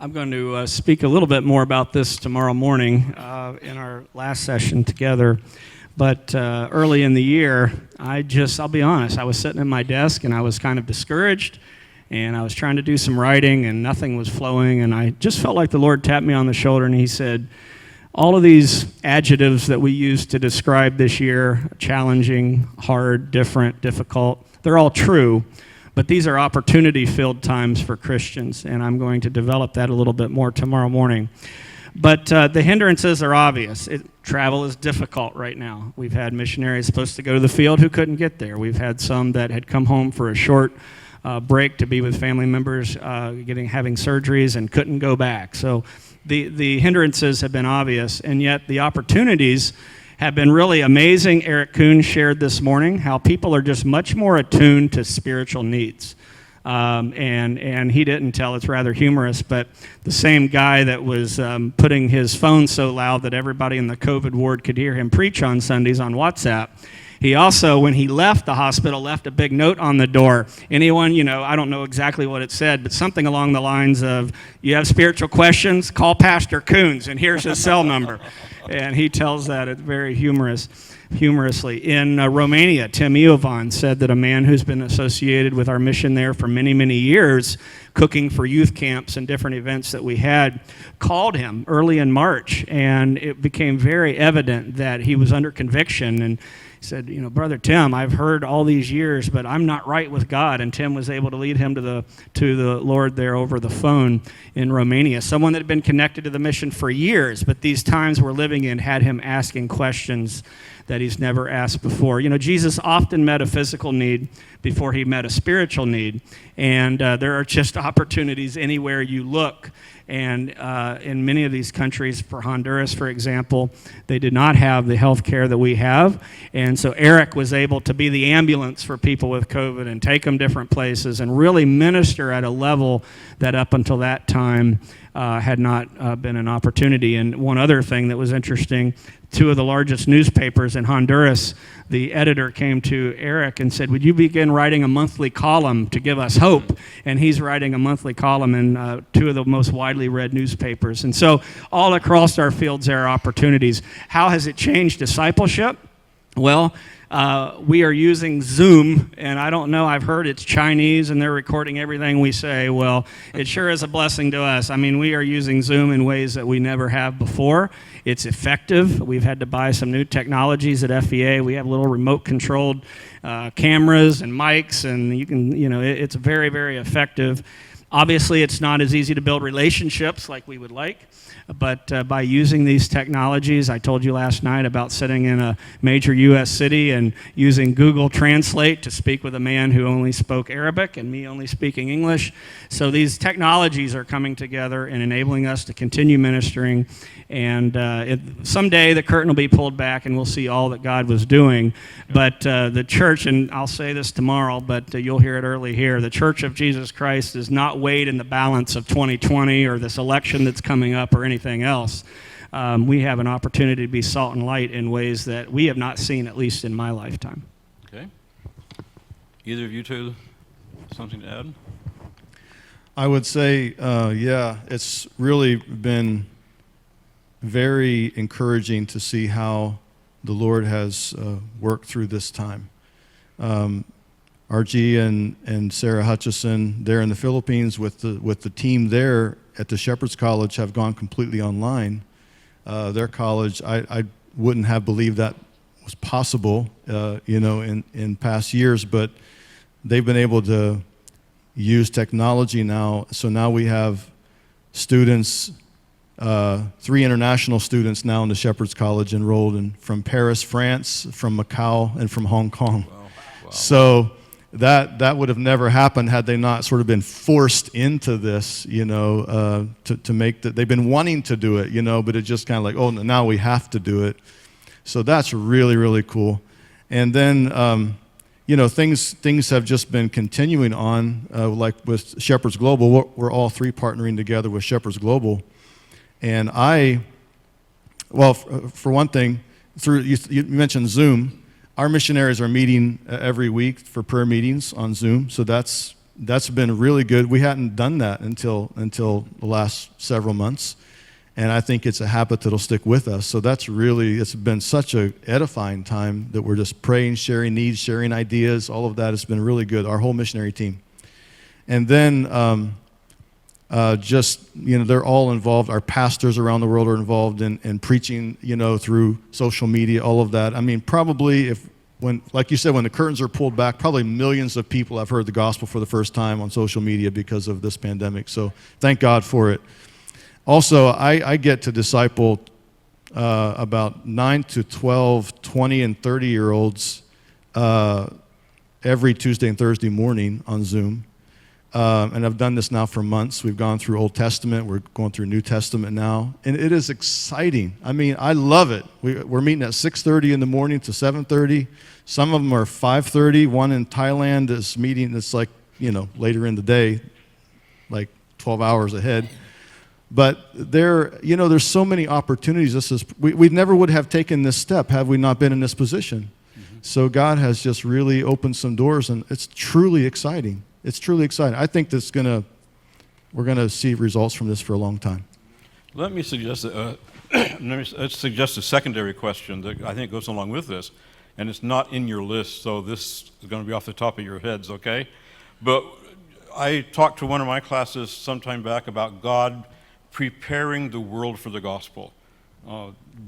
I'm going to speak a little bit more about this tomorrow morning in our last session together. But early in the year, I'll be honest, I was sitting at my desk and I was kind of discouraged, and I was trying to do some writing and nothing was flowing, and I just felt like the Lord tapped me on the shoulder and he said, all of these adjectives that we use to describe this year, challenging, hard, different, difficult, they're all true. But these are opportunity-filled times for Christians, and I'm going to develop that a little bit more tomorrow morning. But the hindrances are obvious. Travel is difficult right now. We've had missionaries supposed to go to the field who couldn't get there. We've had some that had come home for a short break to be with family members, having surgeries, and couldn't go back. So the hindrances have been obvious, and yet the opportunities have been really amazing. Eric Kuhn shared this morning how people are just much more attuned to spiritual needs. And he didn't tell, it's rather humorous, but the same guy that was putting his phone so loud that everybody in the COVID ward could hear him preach on Sundays on WhatsApp, He also, when he left the hospital, left a big note on the door. Anyone, I don't know exactly what it said, but something along the lines of, you have spiritual questions, call Pastor Coons, and here's his cell number. And he tells that. It's very humorously. In Romania, Tim Iovan said that a man who's been associated with our mission there for many, many years, cooking for youth camps and different events that we had, called him early in March, and it became very evident that he was under conviction. And he said, Brother Tim, I've heard all these years, but I'm not right with God. And Tim was able to lead him to the Lord there over the phone in Romania. Someone that had been connected to the mission for years, but these times we're living in had him asking questions that he's never asked before. Jesus often met a physical need before he met a spiritual need. And there are just opportunities anywhere you look. And in many of these countries, for Honduras, for example, they did not have the health care that we have. And so Eric was able to be the ambulance for people with COVID and take them different places and really minister at a level that up until that time had not been an opportunity. And one other thing that was interesting, two of the largest newspapers in Honduras, the editor came to Eric and said, would you begin writing a monthly column to give us hope? And he's writing a monthly column in two of the most widely read newspapers. And so all across our fields there are opportunities. How has it changed discipleship? Well, we are using Zoom, and I don't know, I've heard it's Chinese and they're recording everything we say. Well, it sure is a blessing to us. I mean, we are using Zoom in ways that we never have before. It's effective. We've had to buy some new technologies at FEA. We have little remote-controlled cameras and mics, and it's very, very effective. Obviously, it's not as easy to build relationships like we would like, but by using these technologies, I told you last night about sitting in a major U.S. city and using Google Translate to speak with a man who only spoke Arabic and me only speaking English. So these technologies are coming together and enabling us to continue ministering. And someday the curtain will be pulled back and we'll see all that God was doing. But the church, and I'll say this tomorrow, but you'll hear it early here, the Church of Jesus Christ is not weighed in the balance of 2020 or this election that's coming up or anything else. We have an opportunity to be salt and light in ways that we have not seen, at least in my lifetime. Okay. Either of you two, something to add? I would say, it's really been very encouraging to see how the Lord has worked through this time. RG and Sarah Hutchison there in the Philippines with the team there at the Shepherd's College have gone completely online. Their college, I wouldn't have believed that was possible, in past years, but they've been able to use technology now. So now we have students, 3 international students now in the Shepherd's College enrolled from Paris, France, from Macau, and from Hong Kong. Wow. So that would have never happened had they not sort of been forced into this, to make that. They've been wanting to do it, but it just kind of like, oh, now we have to do it. So that's really, really cool. And then, things have just been continuing on, like with Shepherds Global. We're all 3 partnering together with Shepherds Global. And for one thing, you mentioned Zoom. Our missionaries are meeting every week for prayer meetings on Zoom, so that's been really good. We hadn't done that until the last several months, and I think it's a habit that'll stick with us. So it's been such an edifying time that we're just praying, sharing needs, sharing ideas. All of that has been really good. Our whole missionary team, and then they're all involved. Our pastors around the world are involved in preaching, through social media, all of that. I mean, probably like you said, when the curtains are pulled back, probably millions of people have heard the gospel for the first time on social media because of this pandemic. So thank God for it. Also, I get to disciple about 9 to 12, 20 and 30-year-olds every Tuesday and Thursday morning on Zoom. And I've done this now for months. We've gone through Old Testament. We're going through New Testament now. And it is exciting. I mean, I love it. We're meeting at 6:30 in the morning to 7:30. Some of them are 5:30. One in Thailand is meeting. It's like, later in the day, like 12 hours ahead. But there's so many opportunities. We never would have taken this step had we not been in this position. So God has just really opened some doors, and it's truly exciting. It's truly exciting. I think we're gonna see results from this for a long time. Let me suggest suggest a secondary question that I think goes along with this, and it's not in your list, so this is going to be off the top of your heads, okay? But I talked to one of my classes some time back about God preparing the world for the gospel.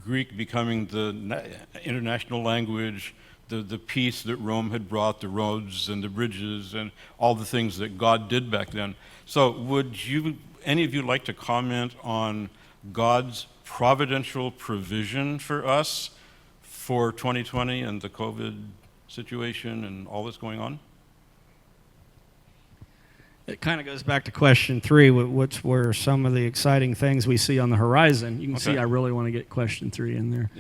Greek becoming the international language, the peace that Rome had brought, the roads and the bridges and all the things that God did back then. So would any of you like to comment on God's providential provision for us for 2020 and the COVID situation and all that's going on? It kind of goes back to question 3, which were some of the exciting things we see on the horizon. You can see I really want to get question 3 in there.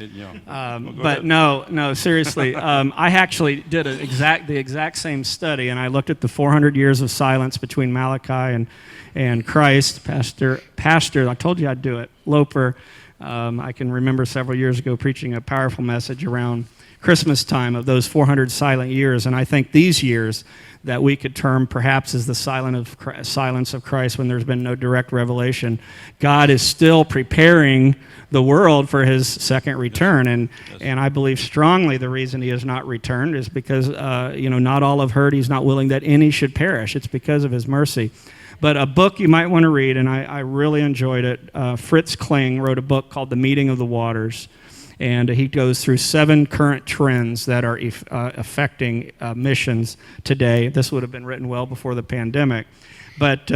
But no, seriously. I actually did the exact same study, and I looked at the 400 years of silence between Malachi and Christ. Pastor, I told you I'd do it. Loper, I can remember several years ago preaching a powerful message around Christmas time of those 400 silent years, and I think these years that we could term perhaps as the silence of Christ when there's been no direct revelation. God is still preparing the world for his second return, and I believe strongly the reason he has not returned is because not all have heard. He's not willing that any should perish. It's because of his mercy. But a book you might want to read, and I really enjoyed it. Fritz Kling wrote a book called The Meeting of the Waters. And he goes through 7 current trends that are affecting missions today. This would have been written well before the pandemic. But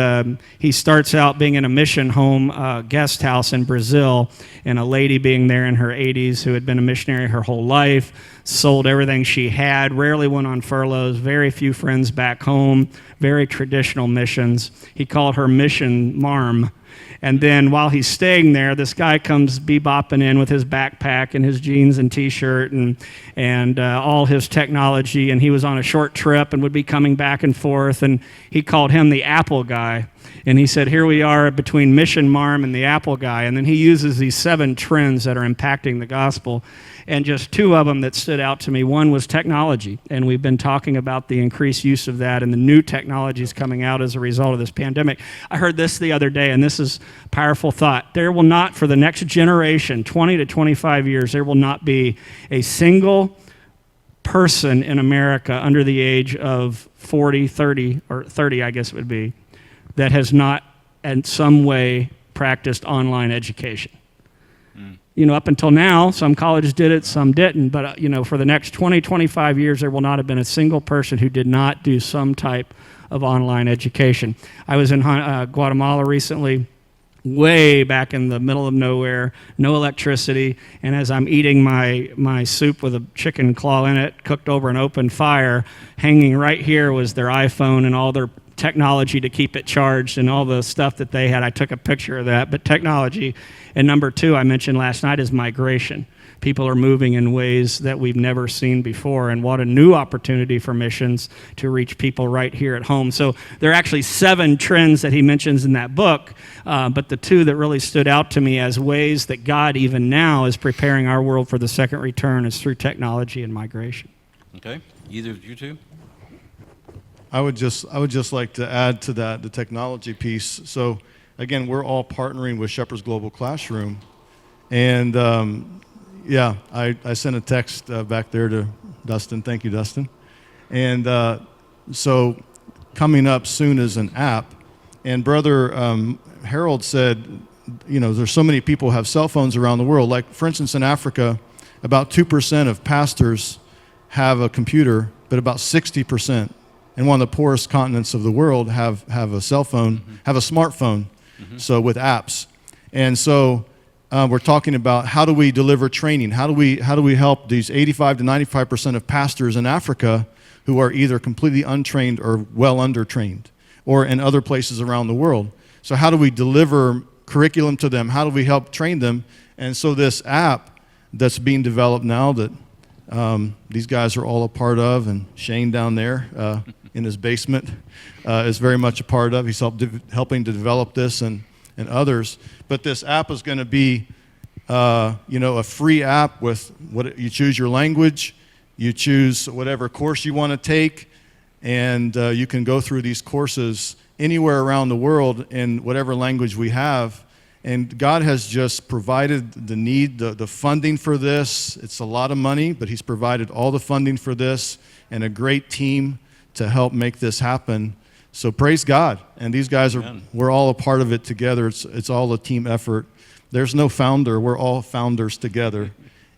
he starts out being in a mission home guest house in Brazil, and a lady being there in her 80s who had been a missionary her whole life, sold everything she had, rarely went on furloughs, very few friends back home, very traditional missions. He called her Mission Marm. And then while he's staying there, this guy comes bebopping in with his backpack and his jeans and T-shirt and all his technology. And he was on a short trip and would be coming back and forth. And he called him the Apple guy. And he said, here we are between Mission Marm and the Apple guy. And then he uses these 7 trends that are impacting the gospel. And just 2 of them that stood out to me. One was technology, and we've been talking about the increased use of that and the new technologies coming out as a result of this pandemic. I heard this the other day, and this is a powerful thought. There will not, for the next generation, 20 to 25 years, there will not be a single person in America under the age of 40, 30, or 30, I guess it would be, that has not in some way practiced online education. Up until now, some colleges did it, some didn't. But, for the next 20, 25 years, there will not have been a single person who did not do some type of online education. I was in Guatemala recently, way back in the middle of nowhere, no electricity. And as I'm eating my soup with a chicken claw in it, cooked over an open fire, hanging right here was their iPhone and all their technology to keep it charged and all the stuff that they had. I took a picture of that. But technology. And number 2, I mentioned last night, is migration. People are moving in ways that we've never seen before, and what a new opportunity for missions to reach people right here at home. So there are actually 7 trends that he mentions in that book, but the 2 that really stood out to me as ways that God even now is preparing our world for the second return is through technology and migration. Okay, either of you 2? I would just like to add to that the technology piece. So again, we're all partnering with Shepherd's Global Classroom, and I sent a text back there to Dustin. Thank you, Dustin. And so coming up soon is an app, and Brother Harold said, there's so many people who have cell phones around the world. Like, for instance, in Africa, about 2% of pastors have a computer, but about 60%, in one of the poorest continents of the world, have a cell phone, have a smartphone, so with apps. And so we're talking about how do we deliver training? How do we help these 85 to 95% of pastors in Africa who are either completely untrained or well undertrained, or in other places around the world? So how do we deliver curriculum to them? How do we help train them? And so this app that's being developed now that these guys are all a part of, and Shane down there in his basement is very much a part of. He's helping to develop this and others. But this app is going to be, a free app with you choose your language, You choose whatever course you want to take, and you can go through these courses anywhere around the world in whatever language we have. And God has just provided the need, the funding for this. It's a lot of money, but He's provided all the funding for this and a great team to help make this happen. So praise God. And these guys we're all a part of it together. It's all a team effort. There's no founder. We're all founders together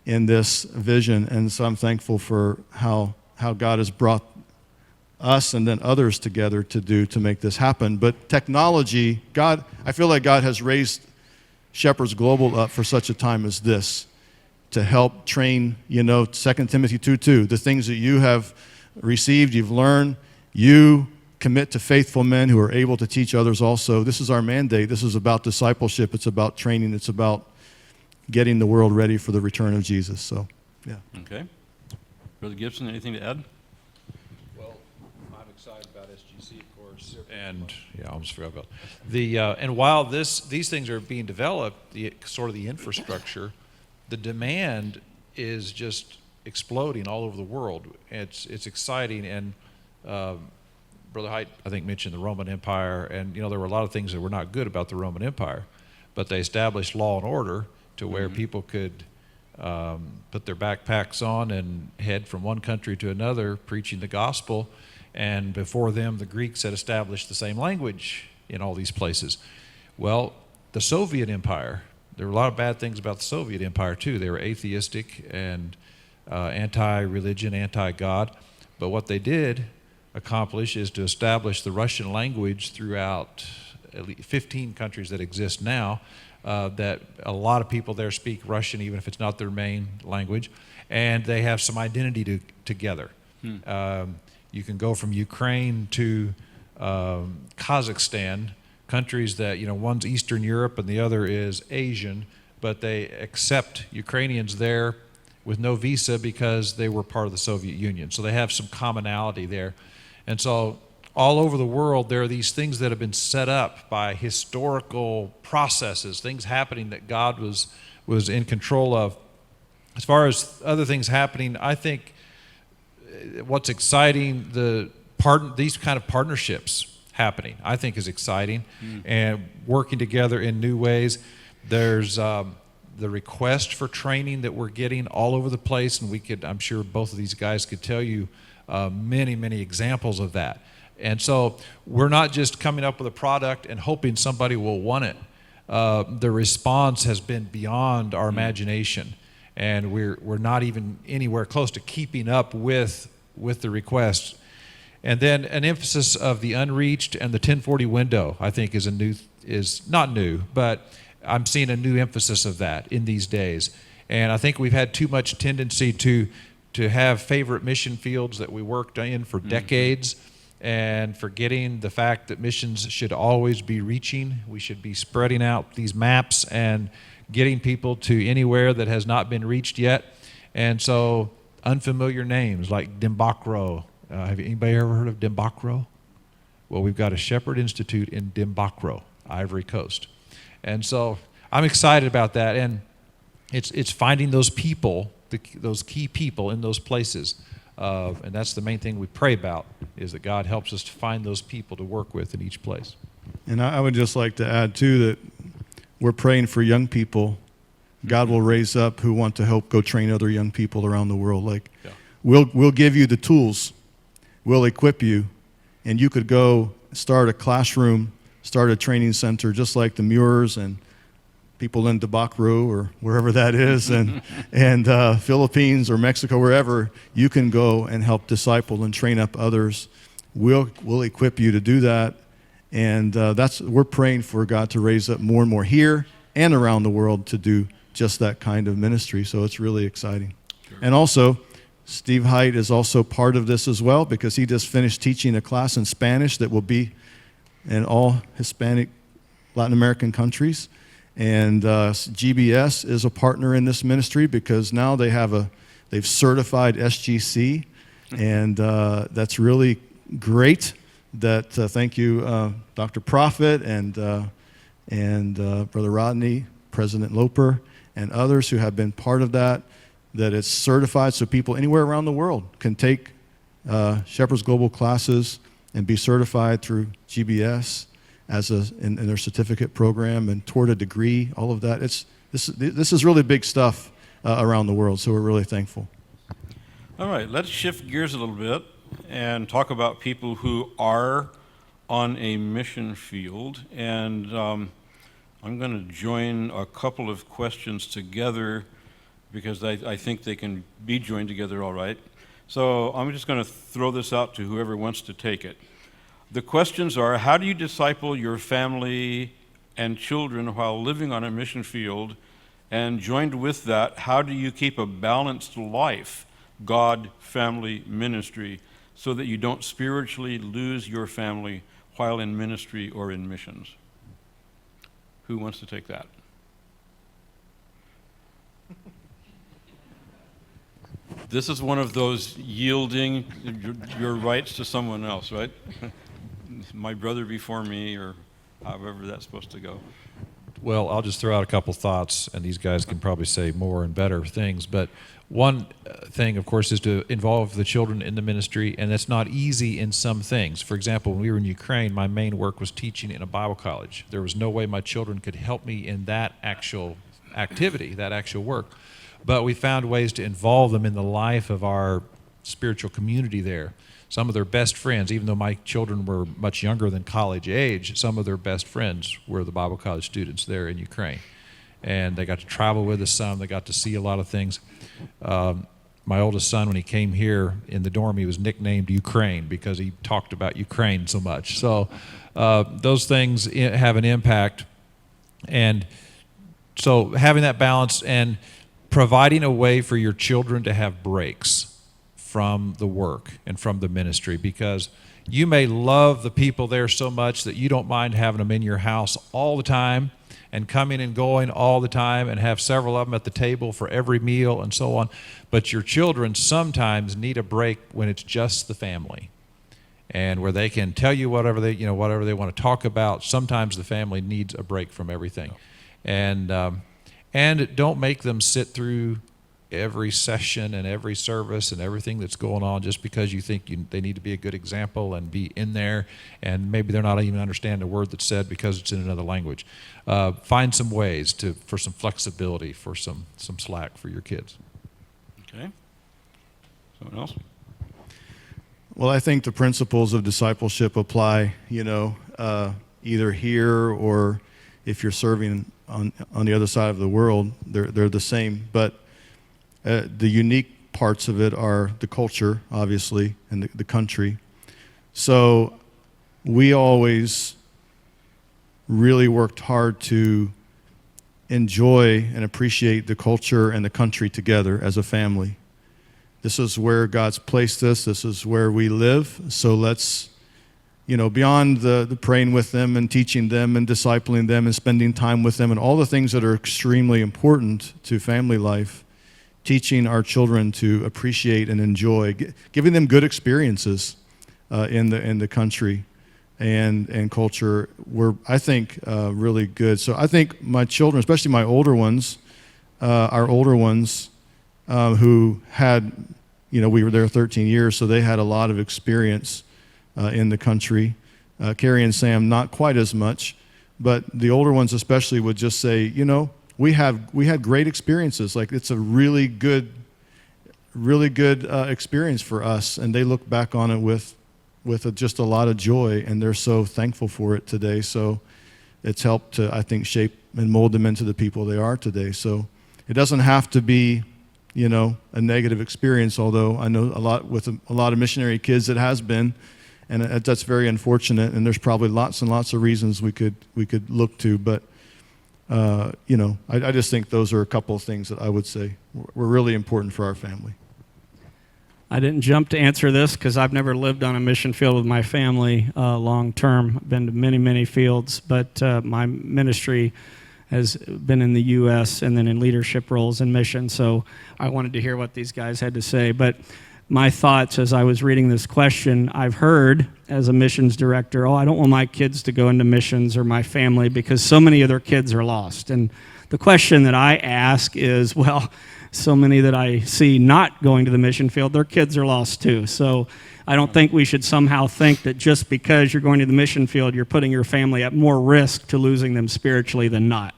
in this vision. And so I'm thankful for how God has brought us and then others together to make this happen. But technology, I feel like God has raised Shepherds Global up for such a time as this to help train, 2 Timothy 2:2, the things that you have received, you've learned, you commit to faithful men who are able to teach others also. This is our mandate. This is about discipleship. It's about training. It's about getting the world ready for the return of Jesus. So, yeah. Okay. Brother Gibson, anything to add? Well, I'm excited about SGC, of course, and I almost forgot about and while these things are being developed, the infrastructure, the demand is just exploding all over the world. It's exciting, and Brother Height, I think, mentioned the Roman Empire, and there were a lot of things that were not good about the Roman Empire, but they established law and order to where people could put their backpacks on and head from one country to another preaching the gospel. And before them, the Greeks had established the same language in all these places. Well, the Soviet Empire, there were a lot of bad things about the Soviet Empire too. They were atheistic and anti-religion, anti-God. But what they did accomplish is to establish the Russian language throughout at least 15 countries that exist now, that a lot of people there speak Russian, even if it's not their main language, and they have some identity together. You can go from Ukraine to Kazakhstan, countries that, one's Eastern Europe and the other is Asian, but they accept Ukrainians there with no visa because they were part of the Soviet Union. So they have some commonality there. And so all over the world, there are these things that have been set up by historical processes, things happening that God was in control of. As far as other things happening, I think what's exciting, these kind of partnerships happening, I think is exciting, and working together in new ways. There's the request for training that we're getting all over the place, and I'm sure both of these guys could tell you many, many examples of that. And so we're not just coming up with a product and hoping somebody will want it. The response has been beyond our imagination, and we're not even anywhere close to keeping up with the requests. And then an emphasis of the unreached and the 1040 window, I think, is not new, but I'm seeing a new emphasis of that in these days. And I think we've had too much tendency to have favorite mission fields that we worked in for decades, and forgetting the fact that missions should always be reaching. We should be spreading out these maps and getting people to anywhere that has not been reached yet. And so unfamiliar names like Dimbakro. Have anybody ever heard of Dimbakro? Well, we've got a Shepherd Institute in Dimbakro, Ivory Coast. And so I'm excited about that. And it's finding those people, those key people in those places. And that's the main thing we pray about, is that God helps us to find those people to work with in each place. And I would just like to add, too, that we're praying for young people. God will raise up who want to help go train other young people around the world. We'll give you the tools. We'll equip you. And you could go start a classroom, start a training center, just like the Muirs and people in Debacro or wherever that is, and Philippines or Mexico, wherever. You can go and help disciple and train up others. We'll equip you to do that. And we're praying for God to raise up more and more here and around the world to do just that kind of ministry. So it's really exciting. Sure. And also, Steve Height is also part of this as well, because he just finished teaching a class in Spanish that will be in all Hispanic, Latin American countries. And GBS is a partner in this ministry because now they've certified SGC, and that's really great. Thank you, Dr. Prophet and Brother Rodney, President Loper, and others who have been part of that. that it's certified so people anywhere around the world can take Shepherd's Global classes and be certified through GBS in their certificate program and toward a degree, all of that. This is really big stuff around the world, so we're really thankful. All right, let's shift gears a little bit and talk about people who are on a mission field. And I'm going to join a couple of questions together because I think they can be joined together all right. So I'm just going to throw this out to whoever wants to take it. The questions are, how do you disciple your family and children while living on a mission field? And joined with that, how do you keep a balanced life, God, family, ministry, so that you don't spiritually lose your family while in ministry or in missions? Who wants to take that? This is one of those yielding your rights to someone else, right? My brother before me, or however that's supposed to go. Well, I'll just throw out a couple thoughts, and these guys can probably say more and better things. But one thing, of course, is to involve the children in the ministry, and that's not easy in some things. For example, when we were in Ukraine, my main work was teaching in a Bible college. There was no way my children could help me in that actual activity, that actual work. But we found ways to involve them in the life of our spiritual community there. Some of their best friends, even though my children were much younger than college age, some of their best friends were the Bible college students there in Ukraine. And they got to travel with us some. They got to see a lot of things. My oldest son, when he came here in the dorm, he was nicknamed Ukraine because he talked about Ukraine so much. So those things have an impact. And so having that balance and providing a way for your children to have breaks from the work and from the ministry, because you may love the people there so much that you don't mind having them in your house all the time and coming and going all the time and have several of them at the table for every meal and so on. But your children sometimes need a break when it's just the family, and where they can tell you whatever they want to talk about. Sometimes the family needs a break from everything. And don't make them sit through every session and every service and everything that's going on just because you think they need to be a good example and be in there, and maybe they're not even understanding a word that's said because it's in another language. Find some ways for some flexibility, for some slack for your kids. Okay. Someone else? Well, I think the principles of discipleship apply, either here or if you're serving on the other side of the world, they're the same. But the unique parts of it are the culture, obviously, and the country. So we always really worked hard to enjoy and appreciate the culture and the country together as a family. This is where God's placed us. This is where we live. So let's, beyond the praying with them and teaching them and discipling them and spending time with them and all the things that are extremely important to family life, teaching our children to appreciate and enjoy, giving them good experiences in the country and culture were, I think, really good. So I think my children, especially my older ones, who had, we were there 13 years, so they had a lot of experience in the country. Carrie and Sam, not quite as much, but the older ones especially would just say, we had great experiences. Like, it's a really good experience for us, and they look back on it with just a lot of joy, and they're so thankful for it today. So it's helped to, I think, shape and mold them into the people they are today. So it doesn't have to be, a negative experience, although I know with a lot of missionary kids it has been, and that's very unfortunate, and there's probably lots and lots of reasons we could look to, but I just think those are a couple of things that I would say were really important for our family. I didn't jump to answer this because I've never lived on a mission field with my family long term. I've been to many, many fields, but my ministry has been in the U.S. and then in leadership roles and mission, so I wanted to hear what these guys had to say. But my thoughts as I was reading this question, I've heard as a missions director, I don't want my kids to go into missions or my family because so many of their kids are lost. And the question that I ask is, well, so many that I see not going to the mission field, their kids are lost too. So I don't think we should somehow think that just because you're going to the mission field, you're putting your family at more risk to losing them spiritually than not.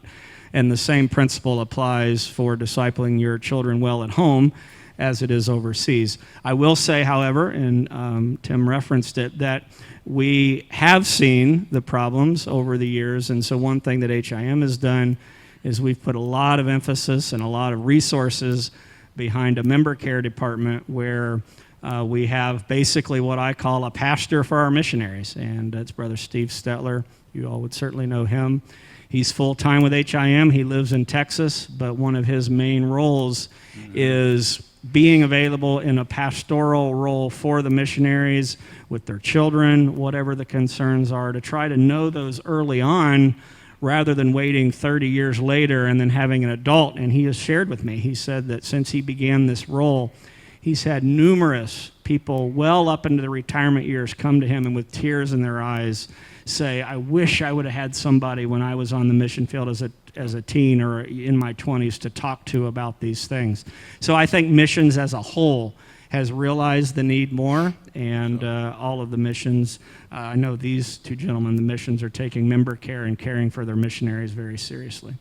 And the same principle applies for discipling your children well at home as it is overseas. I will say, however, and Tim referenced it, that we have seen the problems over the years. And so one thing that HIM has done is we've put a lot of emphasis and a lot of resources behind a member care department where we have basically what I call a pastor for our missionaries. And that's Brother Steve Stetler. You all would certainly know him. He's full-time with HIM. He lives in Texas, but one of his main roles is being available in a pastoral role for the missionaries with their children, whatever the concerns are, to try to know those early on rather than waiting 30 years later and then having an adult. And he has shared with me, he said that since he began this role, he's had numerous people well up into the retirement years come to him and with tears in their eyes say, I wish I would have had somebody when I was on the mission field as a teen or in my 20s to talk to about these things. So I think missions as a whole has realized the need more, and all of the missions, I know these two gentlemen, the missions are taking member care and caring for their missionaries very seriously.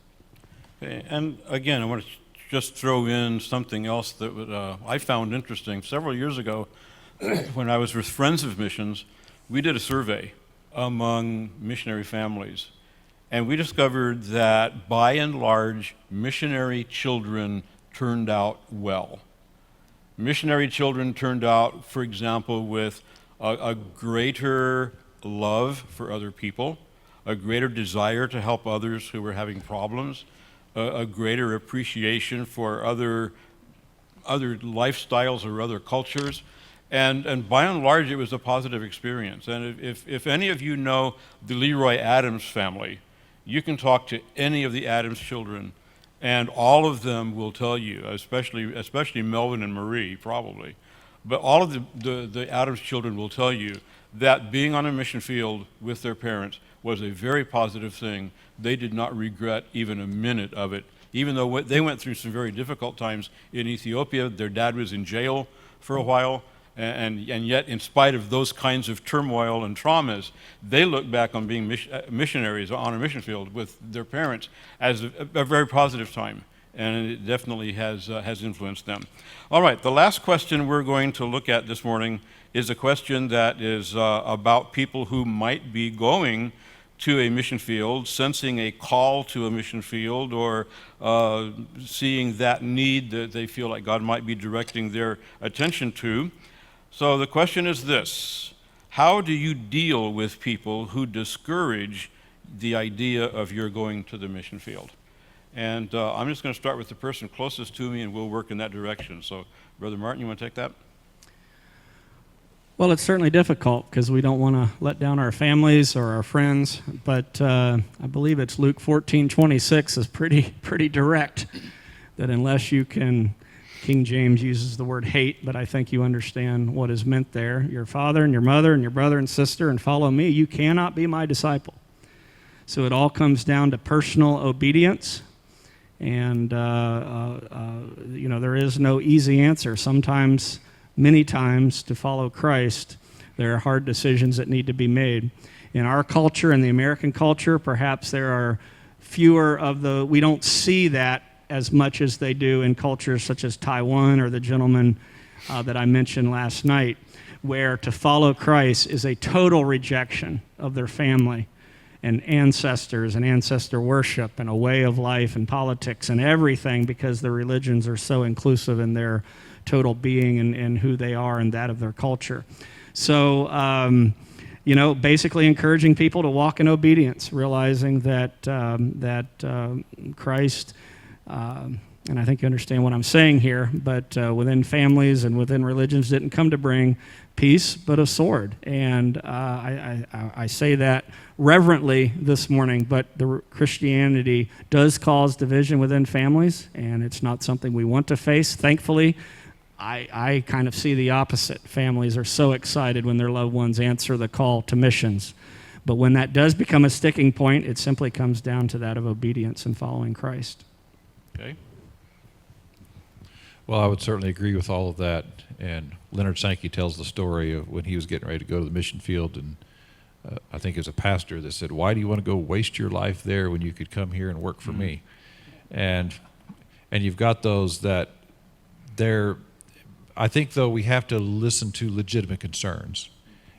Okay, and again, I want to just throw in something else that I found interesting. Several years ago, when I was with Friends of Missions, we did a survey among missionary families, and we discovered that by and large, missionary children turned out well. Missionary children turned out, for example, with a greater love for other people, a greater desire to help others who were having problems, a greater appreciation for other lifestyles or other cultures. And by and large, it was a positive experience. And if any of you know the Leroy Adams family, you can talk to any of the Adams children, and all of them will tell you, especially Melvin and Marie, probably, but all of the Adams children will tell you that being on a mission field with their parents was a very positive thing. They did not regret even a minute of it, even though they went through some very difficult times in Ethiopia. Their dad was in jail for a while. And yet, in spite of those kinds of turmoil and traumas, they look back on being missionaries on a mission field with their parents as a very positive time, and it definitely has influenced them. All right, the last question we're going to look at this morning is a question that is about people who might be going to a mission field, sensing a call to a mission field, or seeing that need that they feel like God might be directing their attention to. So the question is this: how do you deal with people who discourage the idea of your going to the mission field? And I'm just going to start with the person closest to me, and we'll work in that direction. So, Brother Martin, you want to take that? Well, it's certainly difficult because we don't want to let down our families or our friends, but I believe it's Luke 14:26 is pretty direct, that unless you can, King James uses the word hate, but I think you understand what is meant there, your father and your mother and your brother and sister, and follow me, you cannot be my disciple. So it all comes down to personal obedience, and there is no easy answer. Sometimes, many times, to follow Christ, there are hard decisions that need to be made. In our culture, in the American culture, perhaps there are fewer of we don't see that as much as they do in cultures such as Taiwan or the gentleman that I mentioned last night, where to follow Christ is a total rejection of their family and ancestors and ancestor worship and a way of life and politics and everything, because the religions are so inclusive in their total being and who they are and that of their culture. So, basically encouraging people to walk in obedience, realizing that Christ, and I think you understand what I'm saying here, but within families and within religions didn't come to bring peace, but a sword. And I say that reverently this morning, but Christianity does cause division within families, and it's not something we want to face. Thankfully, I kind of see the opposite. Families are so excited when their loved ones answer the call to missions. But when that does become a sticking point, it simply comes down to that of obedience and following Christ. Okay. Well, I would certainly agree with all of that. And Leonard Sankey tells the story of when he was getting ready to go to the mission field, and I think it was a pastor that said, "Why do you want to go waste your life there when you could come here and work for me?" And you've got those that they're, I think, though, we have to listen to legitimate concerns.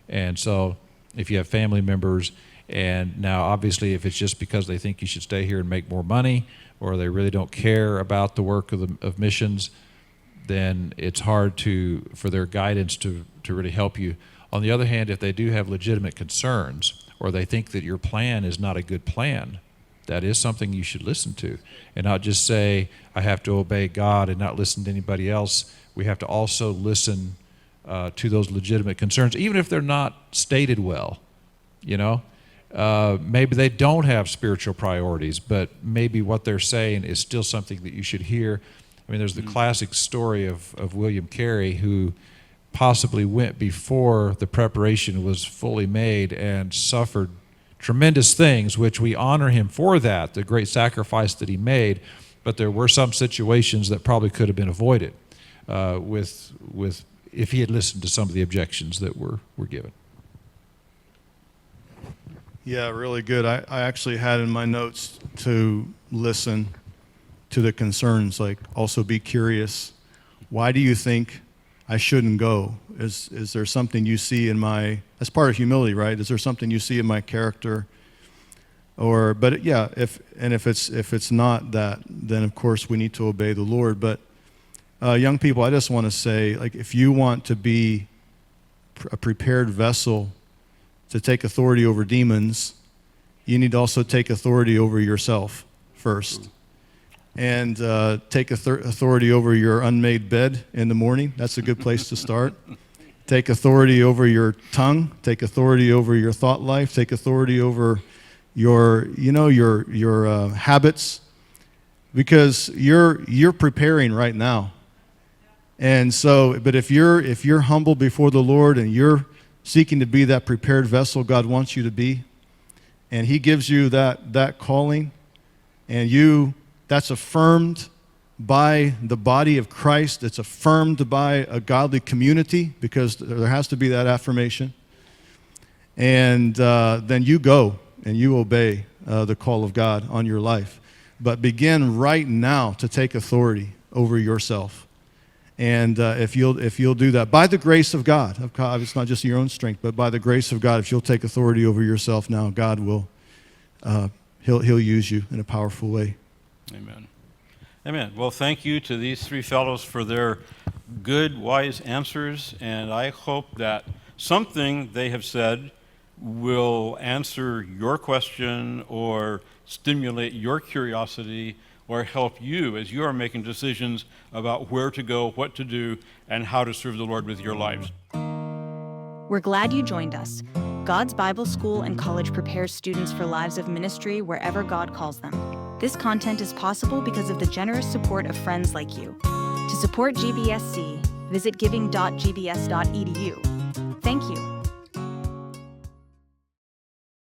And so if you have family members, and now obviously if it's just because they think you should stay here and make more money, or they really don't care about the work of missions, then it's hard for their guidance to really help you. On the other hand, if they do have legitimate concerns, or they think that your plan is not a good plan, that is something you should listen to, and not just say, I have to obey God and not listen to anybody else. We have to also listen to those legitimate concerns, even if they're not stated well. Maybe they don't have spiritual priorities, but maybe what they're saying is still something that you should hear. I mean, there's the classic story of William Carey, who possibly went before the preparation was fully made and suffered tremendous things, which we honor him for that, the great sacrifice that he made. But there were some situations that probably could have been avoided with if he had listened to some of the objections that were given. Yeah, really good. I actually had in my notes to listen to the concerns, like also be curious. Why do you think I shouldn't go? Is there something you see in that's part of humility, right? Is there something you see in my character? If it's not that, then of course we need to obey the Lord. But young people, I just want to say, like, if you want to be a prepared vessel to take authority over demons, you need to also take authority over yourself first. And take authority over your unmade bed in the morning. That's a good place to start. Take authority over your tongue. Take authority over your thought life. Take authority over your habits, because you're preparing right now. And so, but if you're humble before the Lord and you're seeking to be that prepared vessel God wants you to be, and He gives you that calling, and that's affirmed by the body of Christ. It's affirmed by a godly community, because there has to be that affirmation. And then you go and you obey the call of God on your life. But begin right now to take authority over yourself. And if you'll do that, by the grace of God, it's not just your own strength, but by the grace of God, if you'll take authority over yourself now, God will, He'll use you in a powerful way. Amen. Amen. Well, thank you to these three fellows for their good, wise answers, and I hope that something they have said will answer your question or stimulate your curiosity or help you as you are making decisions about where to go, what to do, and how to serve the Lord with your lives. We're glad you joined us. God's Bible School and College prepares students for lives of ministry wherever God calls them. This content is possible because of the generous support of friends like you. To support GBSC, visit giving.gbs.edu. Thank you.